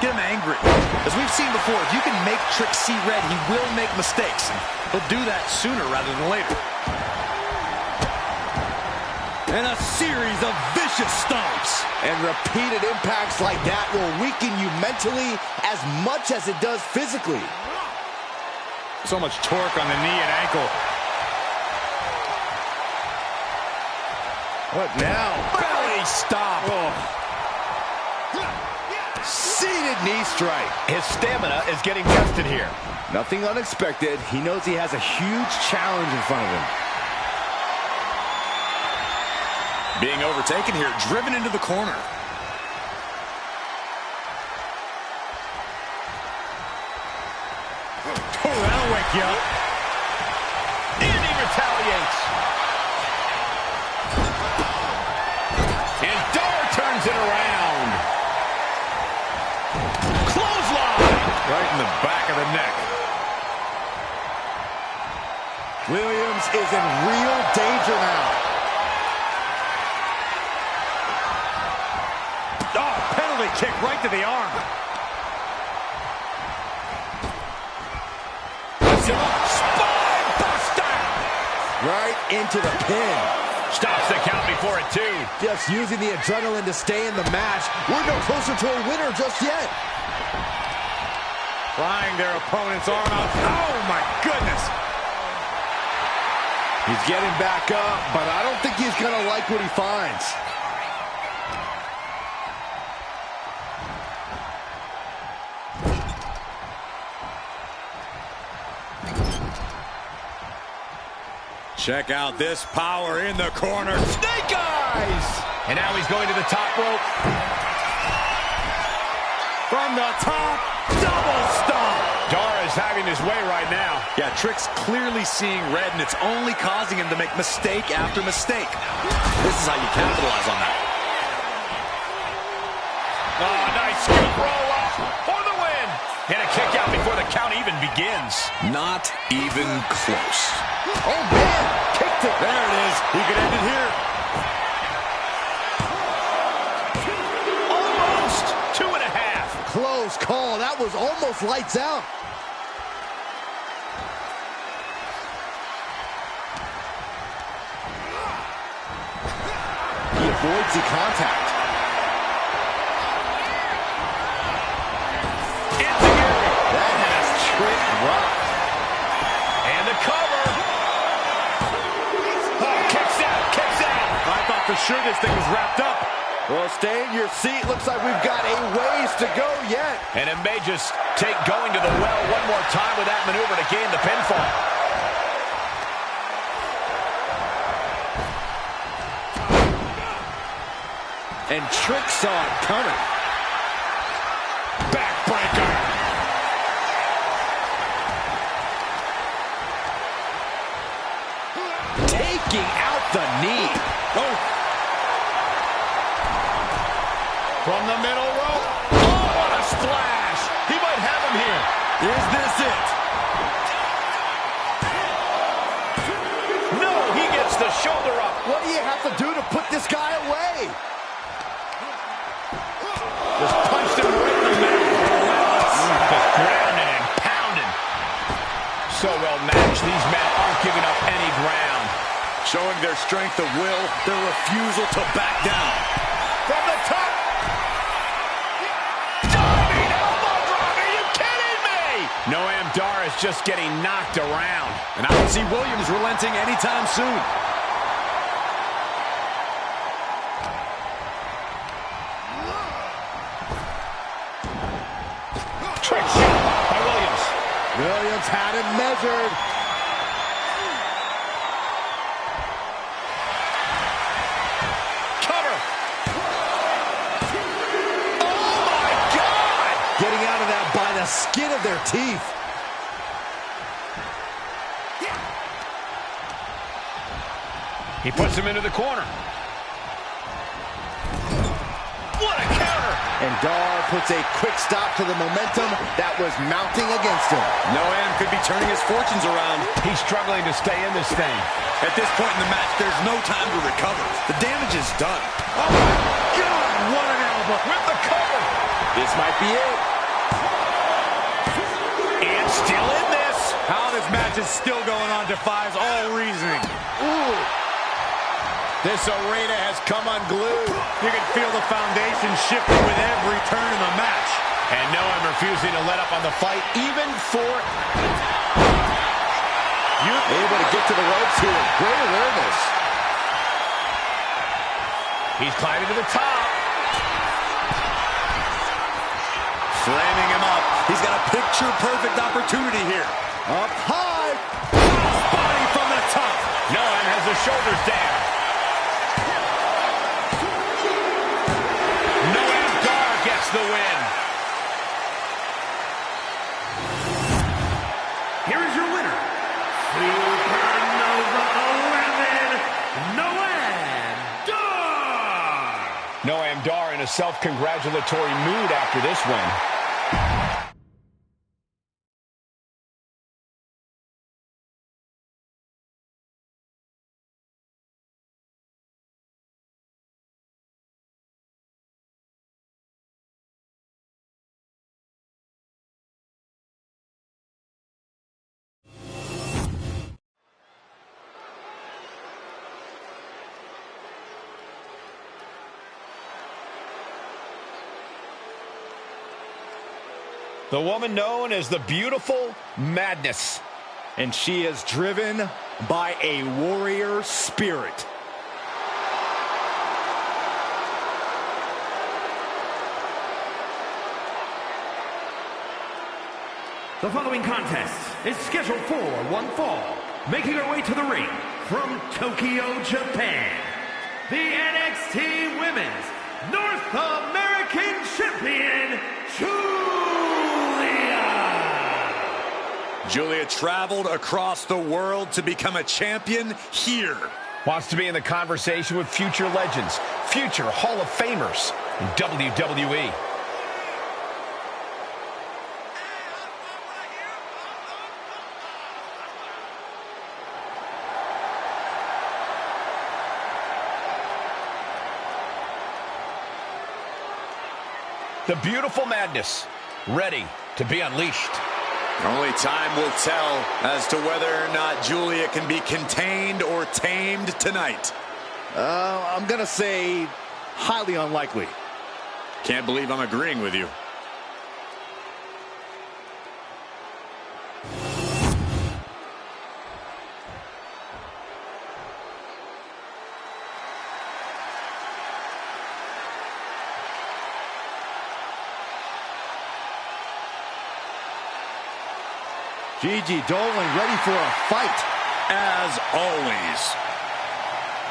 Speaker 2: Get him angry. As we've seen before, if you can make Trick see red, he will make mistakes. He'll do that sooner rather than later. And a series of vicious stomps.
Speaker 4: And repeated impacts like that will weaken you mentally as much as it does physically.
Speaker 2: So much torque on the knee and ankle.
Speaker 4: What now?
Speaker 2: Belly stop.
Speaker 4: Oh. Seated knee strike.
Speaker 1: His stamina is getting tested here.
Speaker 4: Nothing unexpected. He knows he has a huge challenge in front of him.
Speaker 2: Being overtaken here, driven into the corner. Oh, that'll wake you up.
Speaker 1: Indi retaliates. And Dar turns it around. Clothesline.
Speaker 2: Right in the back of the neck.
Speaker 4: Williams is in real danger now.
Speaker 2: Oh, penalty kick right to the arm. Spine buster!
Speaker 4: Right into the pin.
Speaker 1: Stops the count before it, too.
Speaker 4: Just using the adrenaline to stay in the match. We're no closer to a winner just yet.
Speaker 2: Prying their opponent's arm out. Oh, my goodness.
Speaker 4: He's getting back up, but I don't think he's going to like what he finds.
Speaker 2: Check out this power in the corner.
Speaker 1: Snake eyes! And now he's going to the top rope.
Speaker 2: From the top, double stomp.
Speaker 1: Dar is having his way right now.
Speaker 2: Yeah, Trick's clearly seeing red, and it's only causing him to make mistake after mistake. This is how you capitalize on that.
Speaker 1: Oh, nice scoop roll up for the win. And a kick out before the count even begins.
Speaker 2: Not even close.
Speaker 4: Oh, man. Kicked it.
Speaker 2: There it is. He could end it here.
Speaker 1: Almost 2.5.
Speaker 4: Close call. That was almost lights out. He avoids the contact. That has tricked Rock.
Speaker 1: And the cover. Oh, kicks out, kicks out.
Speaker 4: I thought for sure this thing was wrapped up. Well, stay in your seat. Looks like we've got a ways to go yet.
Speaker 1: And it may just take going to the well one more time with that maneuver to gain the pinfall.
Speaker 4: And Trick saw it coming.
Speaker 1: Backbreaker.
Speaker 4: Taking out the knee. Oh.
Speaker 1: From the middle rope. Oh, what a splash. He might have him here.
Speaker 4: Is this it?
Speaker 1: No, he gets the shoulder up.
Speaker 4: What do you have to do to put this guy away?
Speaker 1: Just punched him right in the mouth. Just grounding and pounding. So well matched. These men aren't giving up any ground.
Speaker 2: Showing their strength of will, their refusal to back down.
Speaker 1: From the top. Diving elbow drop. Are you kidding me? Noam Dar is just getting knocked around.
Speaker 2: And I don't see Williams relenting anytime soon.
Speaker 1: Trick shot by Williams.
Speaker 4: Williams had it measured.
Speaker 1: Cover. Oh, my God.
Speaker 4: Getting out of that by the skin of their teeth.
Speaker 1: He puts him into the corner. What a counter.
Speaker 4: And Dar puts a quick stop to the momentum that was mounting against him.
Speaker 2: Noam could be turning his fortunes around.
Speaker 1: He's struggling to stay in this thing.
Speaker 2: At this point in the match, there's no time to recover. The damage is done.
Speaker 1: Oh, my God. What an elbow. With the cover.
Speaker 4: This might be it.
Speaker 1: And still in this.
Speaker 2: How this match is still going on defies all reasoning.
Speaker 4: Ooh.
Speaker 1: This arena has come unglued.
Speaker 2: You can feel the foundation shifting with every turn in the match.
Speaker 1: And Noam refusing to let up on the fight, even for...
Speaker 4: Able to get to the ropes here with great awareness.
Speaker 1: He's climbing to the top.
Speaker 2: Framing him up. He's got a picture-perfect opportunity here.
Speaker 4: Up high.
Speaker 2: Body from the top.
Speaker 1: Noam has his shoulders down. Noam Dar gets the win.
Speaker 3: Here is your winner, Supernova 11, Noam Dar.
Speaker 1: Noam Dar in a self-congratulatory mood after this win. The woman known as the Beautiful Madness.
Speaker 4: And she is driven by a warrior spirit.
Speaker 3: The following contest is scheduled for one fall. Making her way to the ring from Tokyo, Japan, the NXT Women's North American Champion, GIULIA.
Speaker 2: Giulia traveled across the world to become a champion here.
Speaker 1: Wants to be in the conversation with future legends, future Hall of Famers in WWE. The Beautiful Madness, ready to be unleashed.
Speaker 2: Only time will tell as to whether or not Giulia can be contained or tamed tonight.
Speaker 4: I'm going to say highly unlikely.
Speaker 2: Can't believe I'm agreeing with you.
Speaker 4: GiGi Dolin ready for a fight.
Speaker 2: As always.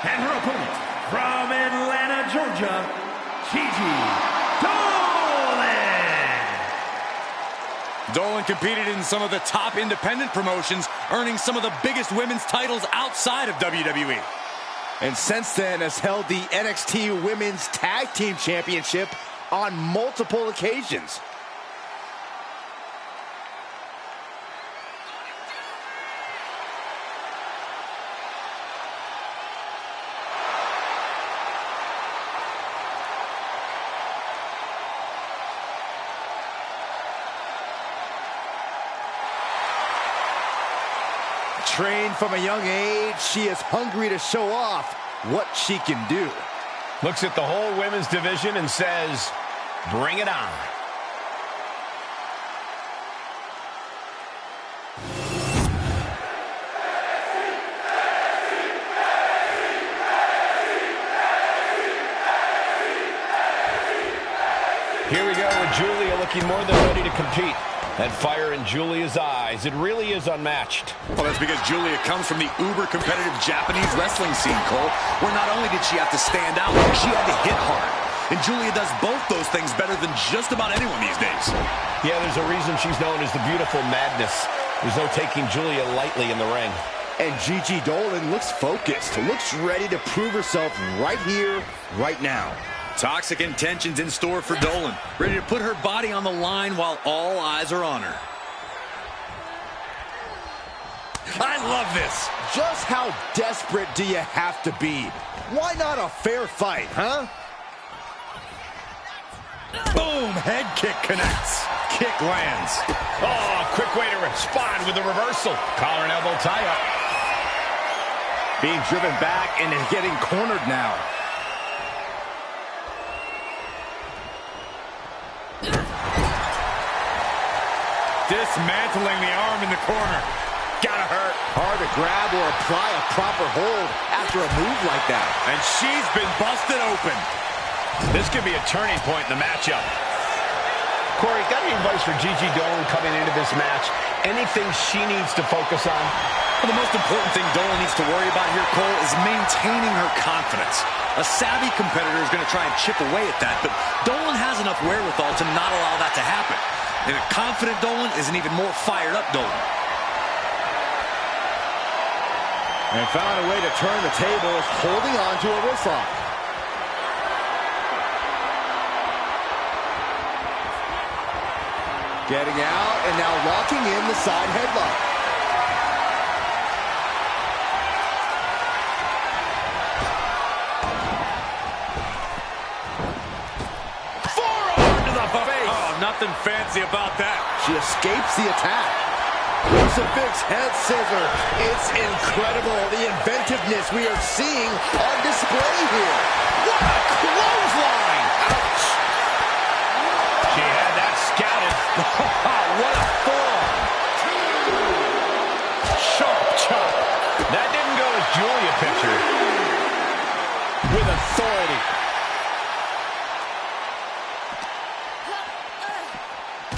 Speaker 3: And her opponent from Atlanta, Georgia, GiGi Dolin.
Speaker 2: Dolin competed in some of the top independent promotions, earning some of the biggest women's titles outside of WWE.
Speaker 4: And since then has held the NXT Women's Tag Team Championship on multiple occasions. Trained from a young age, she is hungry to show off what she can do.
Speaker 1: Looks at the whole women's division and says, bring it on. Here we go with Giulia looking more than ready to compete. That fire in Giulia's eyes, it really is unmatched.
Speaker 2: Well, that's because Giulia comes from the uber-competitive Japanese wrestling scene, Cole, where not only did she have to stand out, she had to hit hard. And Giulia does both those things better than just about anyone these days.
Speaker 1: Yeah, there's a reason she's known as the Beautiful Madness. There's no taking Giulia lightly in the ring.
Speaker 4: And GiGi Dolin looks focused, looks ready to prove herself right here, right now.
Speaker 2: Toxic intentions in store for Dolin, ready to put her body on the line while all eyes are on her. I love this.
Speaker 4: Just how desperate do you have to be? Why not a fair fight, huh?
Speaker 2: Boom, head kick connects. Kick lands.
Speaker 1: Oh, quick way to respond with a reversal. Collar and elbow tie-up.
Speaker 4: Being driven back and getting cornered now.
Speaker 2: Dismantling the arm in the corner. Gotta hurt.
Speaker 4: Hard to grab or apply a proper hold after a move like that.
Speaker 2: And she's been busted open.
Speaker 1: This could be a turning point in the matchup. Corey, got any advice for GiGi Dolin coming into this match? Anything she needs to focus on?
Speaker 2: Well, the most important thing Dolin needs to worry about here, Cole, is maintaining her confidence. A savvy competitor is going to try and chip away at that, but Dolin has enough wherewithal to not allow that to happen. And a confident Dolin is an even more fired-up Dolin.
Speaker 4: And found a way to turn the tables, holding on to a wrist lock. Getting out and now locking in the side headlock.
Speaker 2: Forearm to the face. Oh, nothing fancy about that.
Speaker 4: She escapes the attack. Crucifix head scissor. It's incredible the inventiveness we are seeing on display here. What a clothesline! Ouch!
Speaker 1: She had that scouted.
Speaker 2: What a forearm.
Speaker 1: Sharp chop. That didn't go as Giulia pictured. With authority.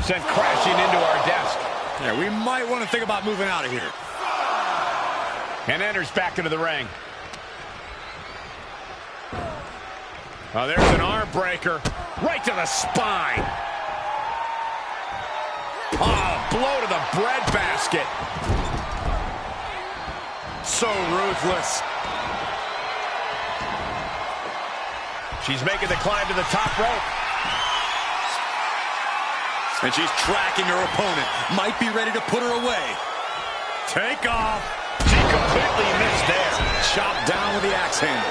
Speaker 1: Sent crashing into our desk.
Speaker 2: Yeah, we might want to think about moving out of here.
Speaker 1: And enters back into the ring. Oh, there's an arm breaker. Right to the spine. Oh, blow to the breadbasket.
Speaker 2: So ruthless.
Speaker 1: She's making the climb to the top rope.
Speaker 2: And she's tracking her opponent. Might be ready to put her away. Take off.
Speaker 1: She completely missed there.
Speaker 2: Chopped down with the axe handle.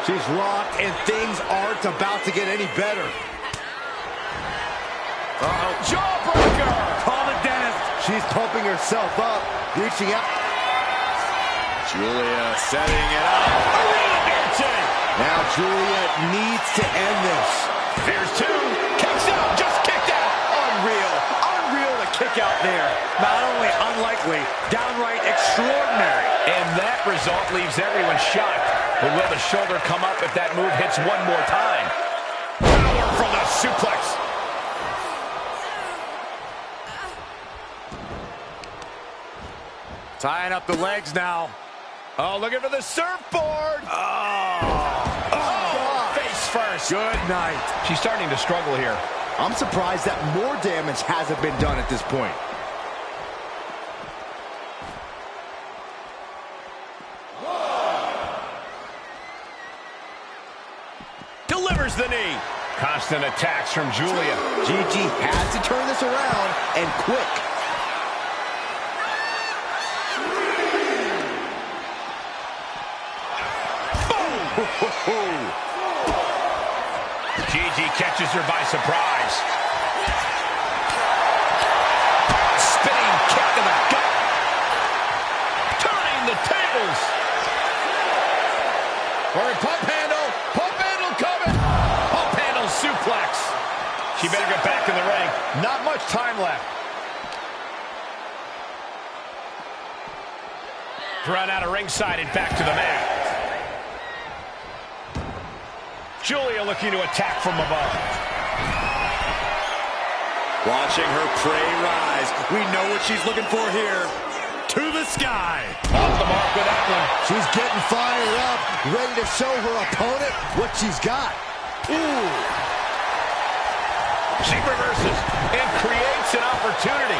Speaker 4: She's locked and things aren't about to get any better.
Speaker 1: Uh-oh. Jawbreaker.
Speaker 2: Call the dentist.
Speaker 4: She's pumping herself up, reaching out.
Speaker 2: Giulia setting it up.
Speaker 4: Now Giulia needs to end this.
Speaker 1: There's two. Kicks out. Just kicked out.
Speaker 2: Unreal. Unreal to kick out there. Not only unlikely, downright extraordinary.
Speaker 1: And that result leaves everyone shocked. But will the shoulder come up if that move hits one more time? Power from the suplex.
Speaker 2: Tying up the legs now.
Speaker 1: Oh, looking for the surfboard. Oh, face first.
Speaker 2: Good night.
Speaker 1: She's starting to struggle here.
Speaker 4: I'm surprised that more damage hasn't been done at this point.
Speaker 1: Delivers the knee. Constant attacks from Giulia.
Speaker 4: GiGi has to turn this around, and quick.
Speaker 1: GiGi catches her by surprise. Spinning kick to the gut. Turning the tables. For a pump handle. Pump handle coming. Pump handle suplex. She better get back in the ring. Not much time left. Thrown out of ringside and back to the mat. Giulia looking to attack from above.
Speaker 2: Watching her prey rise. We know what she's looking for here. To the sky.
Speaker 1: Off the mark with that one.
Speaker 4: She's getting fired up, ready to show her opponent what she's got.
Speaker 1: Ooh. She reverses and creates an opportunity.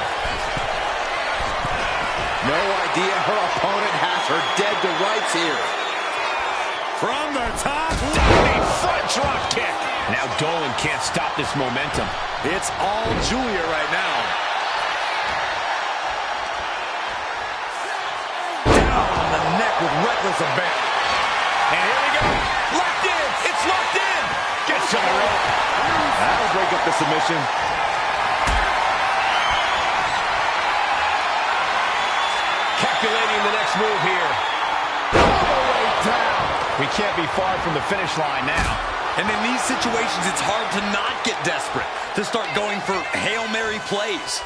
Speaker 4: No idea her opponent has her dead to rights here.
Speaker 2: From the top.
Speaker 1: Diving front drop kick. Now Dolin can't stop this momentum.
Speaker 2: It's all Giulia right now.
Speaker 4: Down on the neck with reckless abandon.
Speaker 1: And here we go. Locked in. It's locked in. Gets to the rope.
Speaker 4: That'll break up the submission.
Speaker 1: Calculating the next move here. All the way down. We can't be far from the finish line now.
Speaker 2: And in these situations, it's hard to not get desperate, to start going for Hail Mary plays.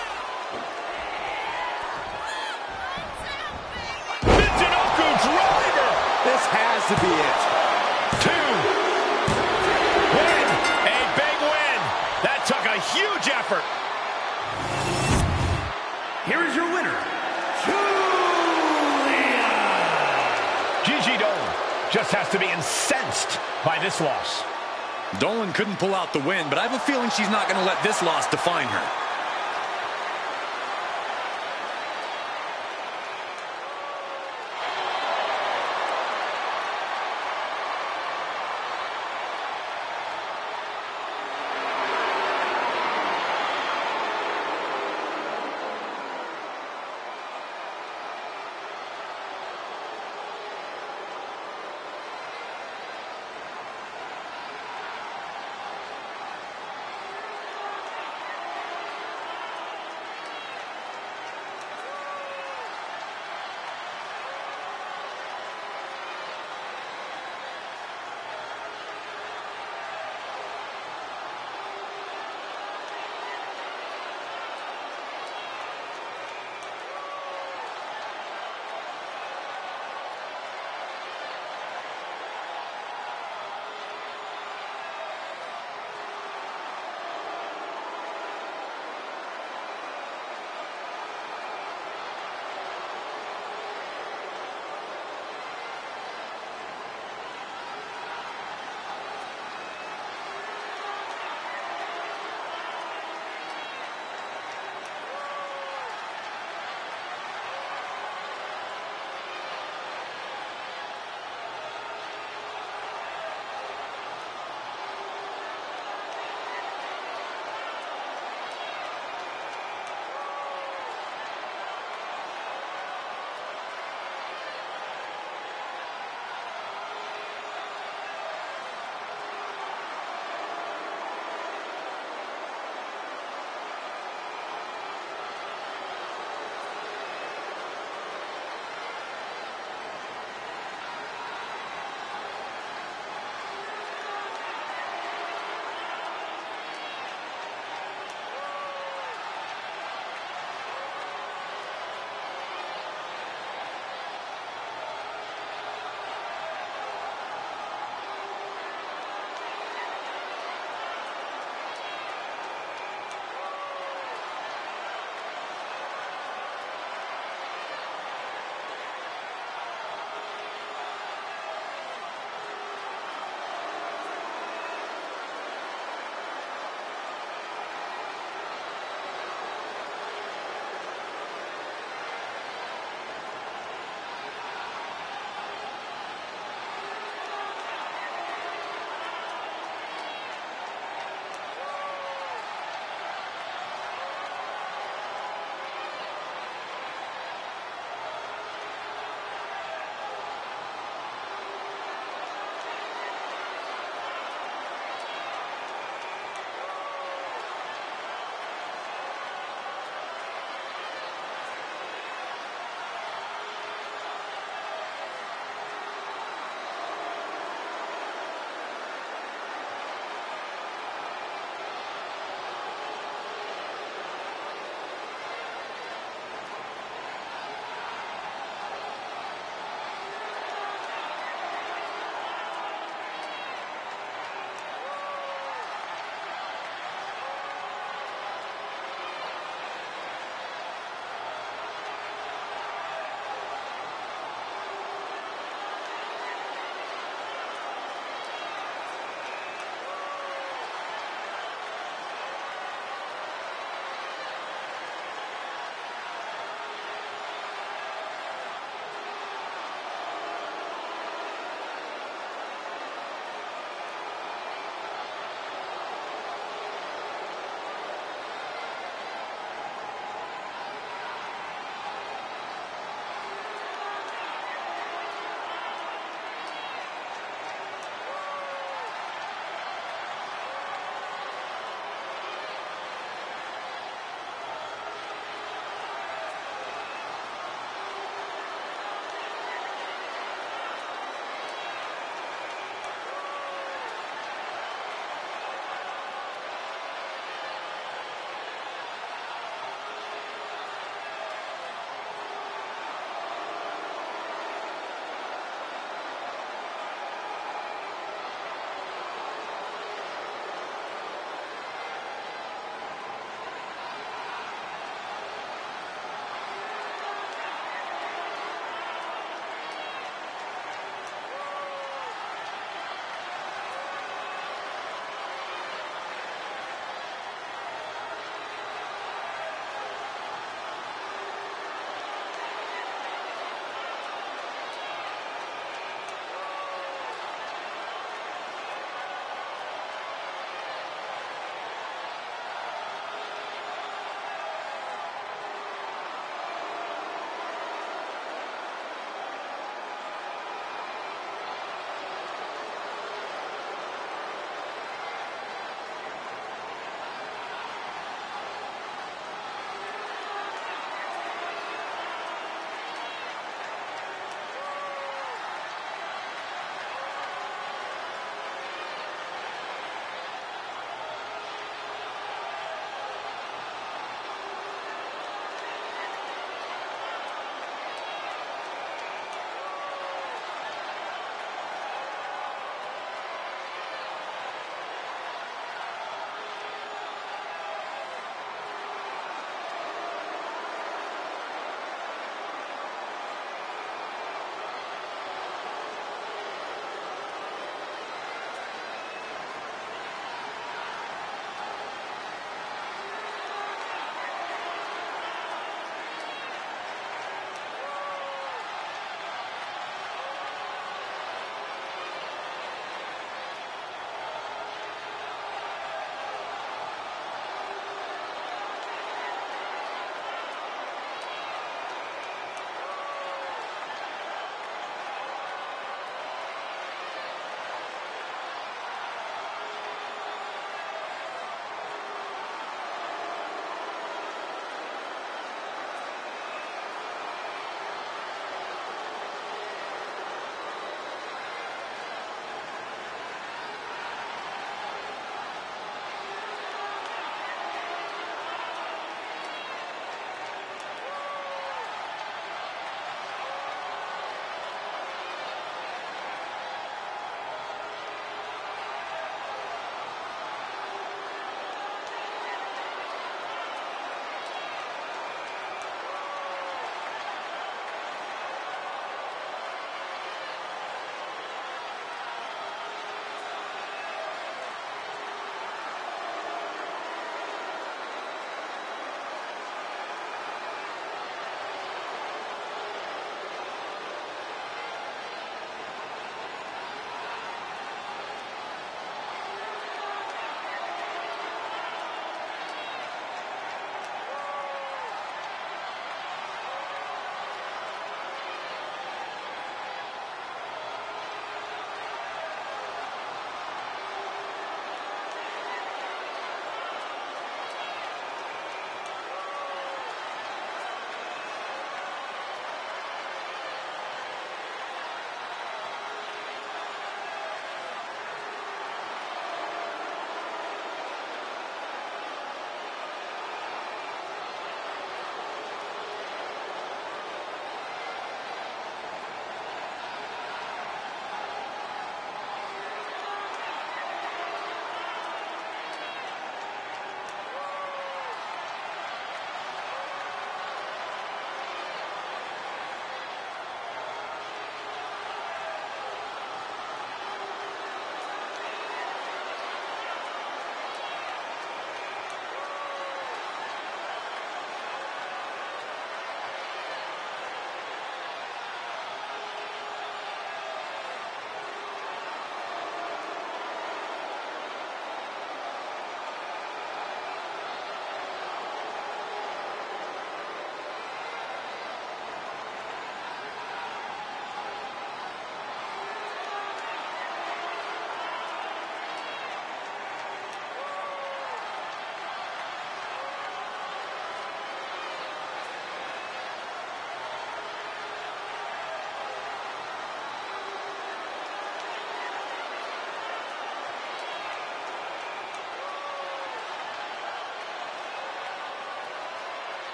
Speaker 1: Michinoku driver.
Speaker 4: This has to be it.
Speaker 1: 2. Win. A big win. That took a huge effort.
Speaker 3: Here is your winner,
Speaker 1: GiGi Dolin just has to be incensed by this loss.
Speaker 2: Dolin couldn't pull out the win, but I have a feeling she's not going to let this loss define her.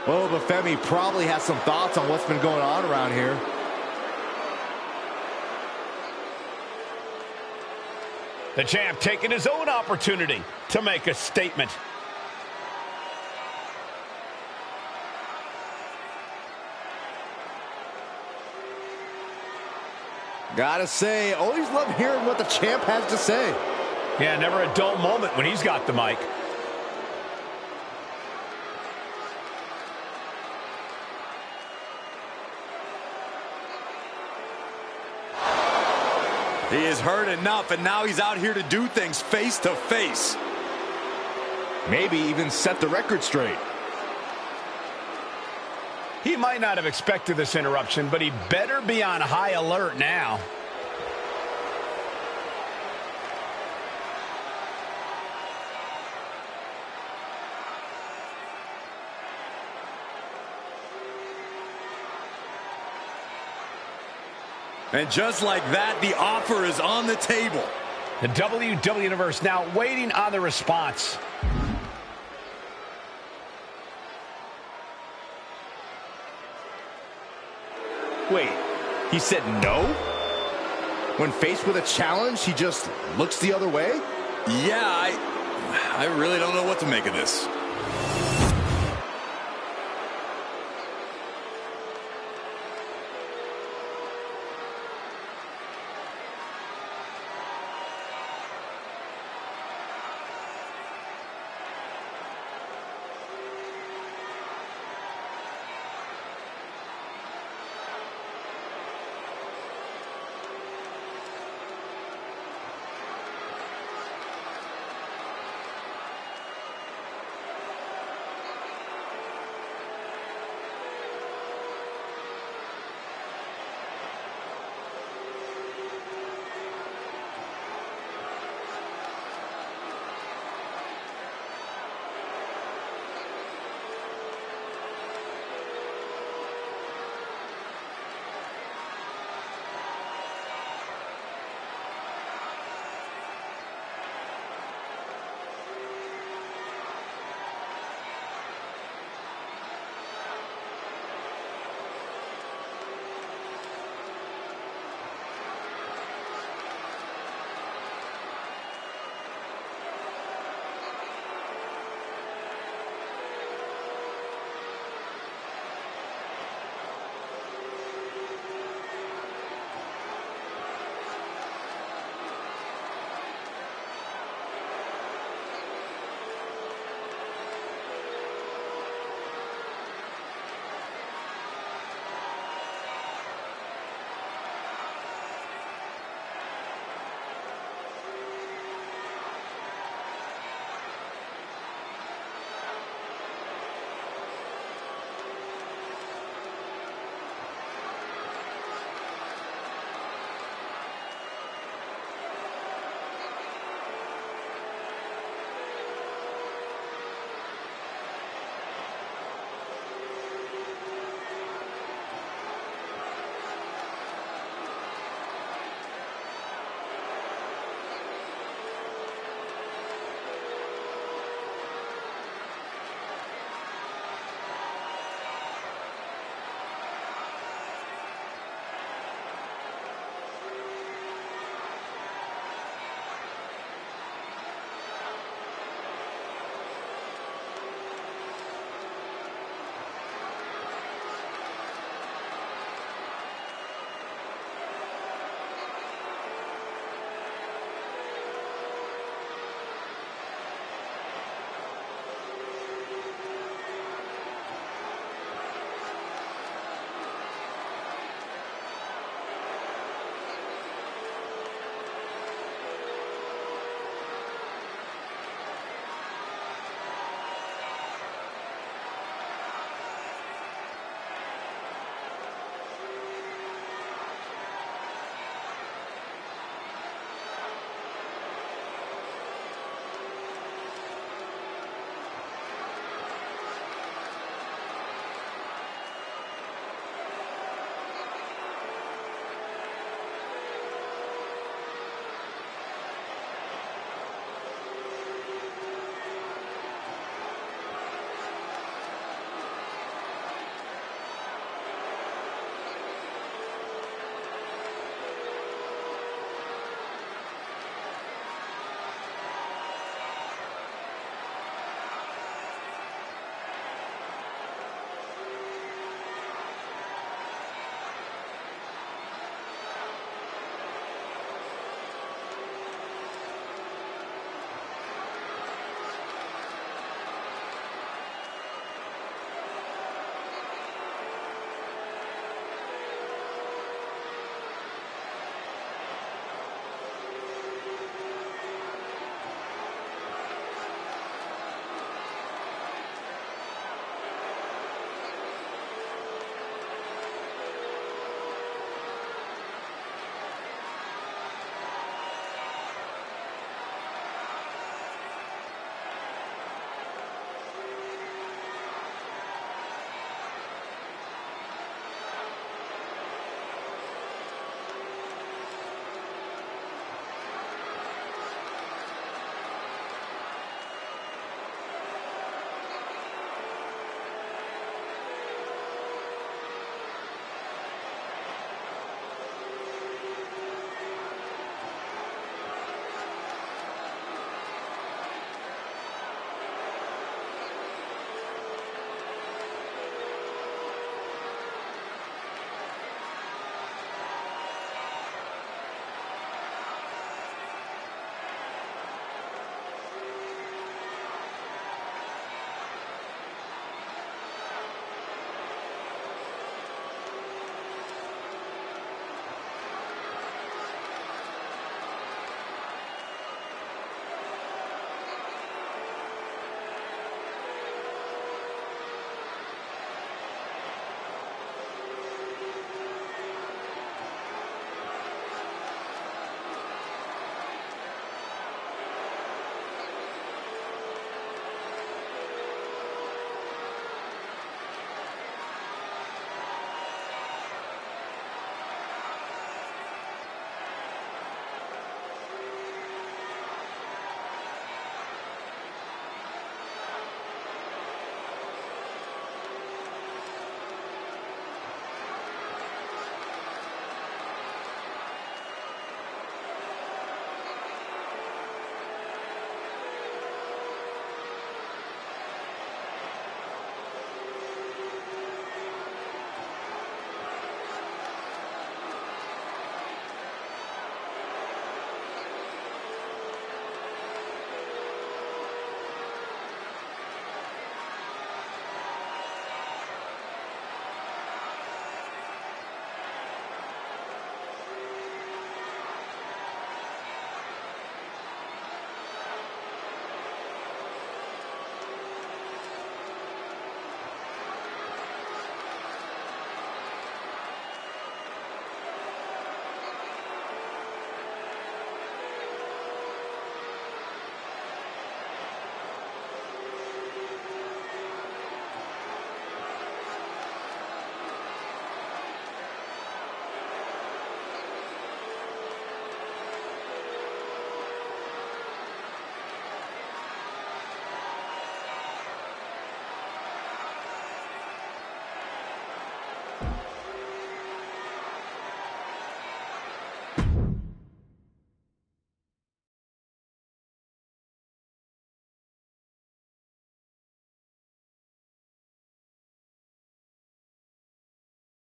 Speaker 4: Oba Femi probably has some thoughts on what's been going on around here.
Speaker 1: The champ taking his own opportunity to make a statement.
Speaker 4: Gotta say, always love hearing what the champ has to say.
Speaker 1: Yeah, never a dull moment when he's got the mic.
Speaker 2: He has heard enough, and now he's out here to do things face to face.
Speaker 4: Maybe even set the record straight.
Speaker 1: He might not have expected this interruption, but he better be on high alert now.
Speaker 2: And just like that, the offer is on the table.
Speaker 1: The WWE Universe now waiting on the response.
Speaker 4: Wait, he said no? When faced with a challenge, he just looks the other way?
Speaker 2: Yeah, I really don't know what to make of this.